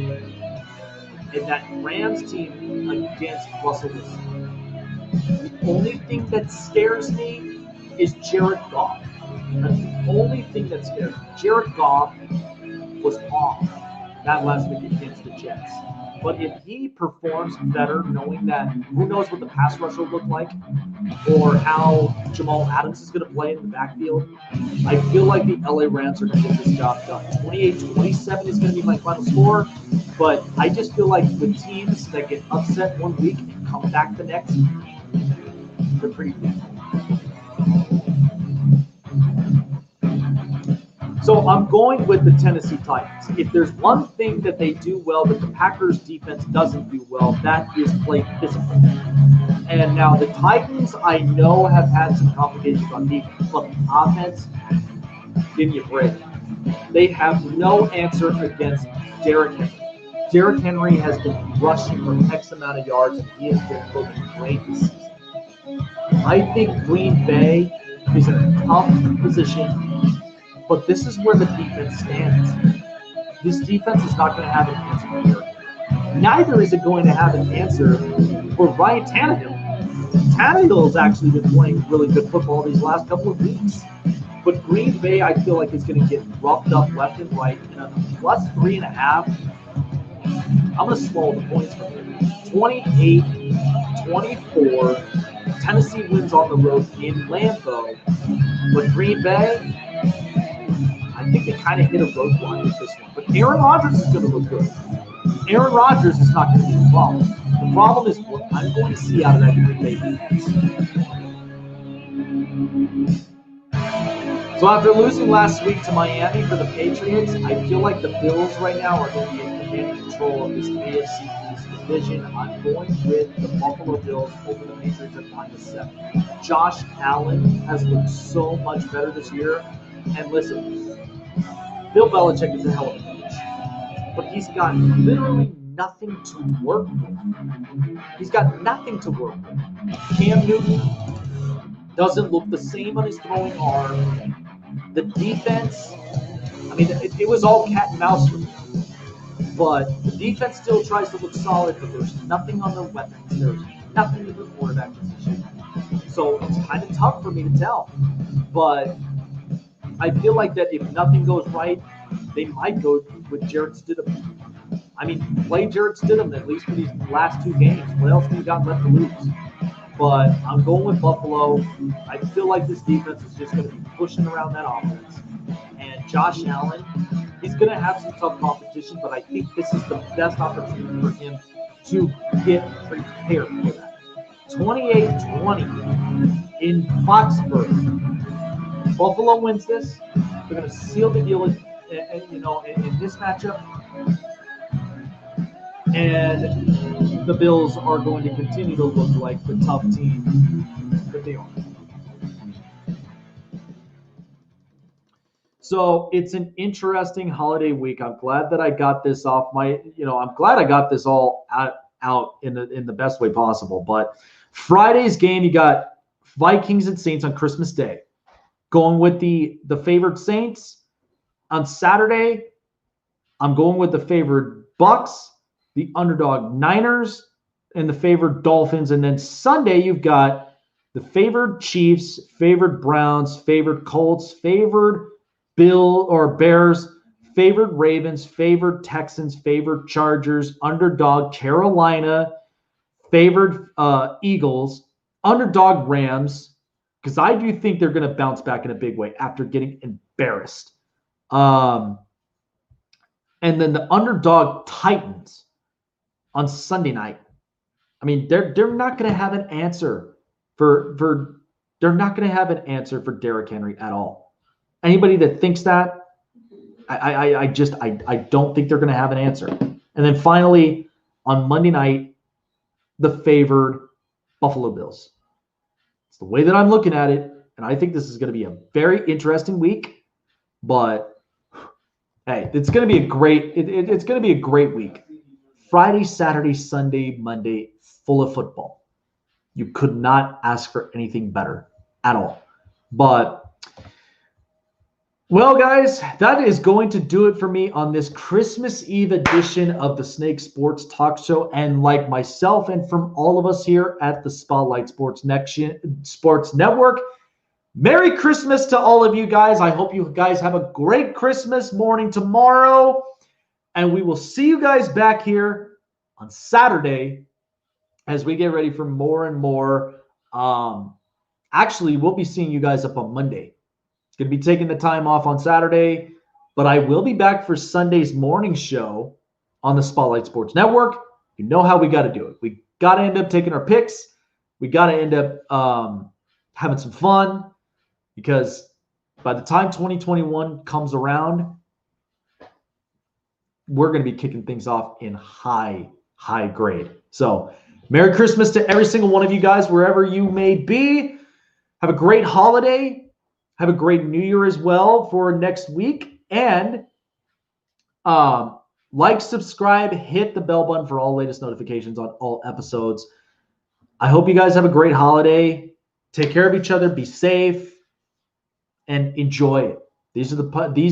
in that Rams team against Russell Wilson. The only thing that scares me is Jared Goff. That's the only thing that scares me. Jared Goff was off that last week against the Jets. But if he performs better, knowing that who knows what the pass rush will look like or how Jamal Adams is going to play in the backfield, I feel like the LA Rams are going to get this job done. 28-27 is going to be my final score, but I just feel like the teams that get upset one week and come back the next, they're pretty good. So I'm going with the Tennessee Titans. If there's one thing that they do well that the Packers defense doesn't do well, that is play physical. And now the Titans, I know, have had some complications on defense, but the offense, give me a break. They have no answer against Derrick Henry. Derrick Henry has been rushing for X amount of yards, and he has been looking great this season. I think Green Bay is in a tough position But this is where the defense stands. This defense is not going to have an answer for Derrick Henry. Neither is it going to have an answer for Ryan Tannehill. Tannehill has actually been playing really good football these last couple of weeks. But Green Bay, I feel like, is going to get roughed up left and right. And a +3.5, I'm going to swallow the points from here. 28-24. Tennessee wins on the road in Lambeau. But Green Bay, I think they kind of hit a roadblock with this one. But Aaron Rodgers is going to look good. Aaron Rodgers is not going to be the problem. The problem is what I'm going to see out of that Green Bay defense. So after losing last week to Miami for the Patriots, I feel like the Bills right now are going to be in commanding control of this AFC East division. I'm going with the Buffalo Bills over the Patriots at -7. Josh Allen has looked so much better this year. And listen, Bill Belichick is a hell of a coach, but he's got literally nothing to work with. He's got nothing to work with. Cam Newton doesn't look the same on his throwing arm. The defense, I mean, it was all cat and mouse for me. But the defense still tries to look solid, but there's nothing on the weapons. There's nothing in the quarterback position. So it's kind of tough for me to tell. But I feel like that if nothing goes right, they might go with Jarrett Stidham. I mean, play Jarrett Stidham at least for these last 2 games. What else do you got left to lose? But I'm going with Buffalo. I feel like this defense is just going to be pushing around that offense. And Josh Allen, he's going to have some tough competition, but I think this is the best opportunity for him to get prepared for that. 28-20 in Foxborough. Buffalo wins this. They're going to seal the deal in this matchup. And the Bills are going to continue to look like the tough team that they are. So it's an interesting holiday week. I'm glad that I got this off I'm glad I got this all out in the best way possible. But Friday's game, you got Vikings and Saints on Christmas Day. Going with the favored Saints. On Saturday, I'm going with the favored Bucks, the underdog Niners, and the favored Dolphins. And then Sunday, you've got the favored Chiefs, favored Browns, favored Colts, favored Bears, favored Ravens, favored Texans, favored Chargers, underdog Carolina, favored Eagles, underdog Rams, because I do think they're going to bounce back in a big way after getting embarrassed. And then the underdog Titans on Sunday night. I mean, they're not going to have an answer for Derrick Henry at all. Anybody that thinks that, I don't think they're going to have an answer. And then finally, on Monday night, the favored Buffalo Bills. It's the way that I'm looking at it, and I think this is going to be a very interesting week. But hey, it's going to be a great week. Friday, Saturday, Sunday, Monday, full of football. You could not ask for anything better at all. But, well, guys, that is going to do it for me on this Christmas Eve edition of the Snake Sports Talk Show. And like myself and from all of us here at the Spotlight Sports Network, Merry Christmas to all of you guys. I hope you guys have a great Christmas morning tomorrow. And we will see you guys back here on Saturday as we get ready for more and more. Actually, we'll be seeing you guys up on Monday. Going to be taking the time off on Saturday, but I will be back for Sunday's morning show on the Spotlight Sports Network. You know how we got to do it. We got to end up taking our picks. We got to end up having some fun, because by the time 2021 comes around, we're going to be kicking things off in high grade. So Merry Christmas to every single one of you guys, wherever you may be. Have a great holiday. Have a great New Year as well for next week. And like, subscribe, hit the bell button for all latest notifications on all episodes. I hope you guys have a great holiday. Take care of each other. Be safe. And enjoy it. These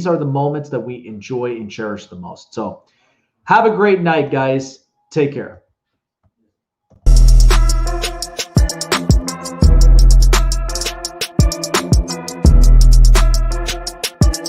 are the moments that we enjoy and cherish the most. So have a great night, guys. Take care.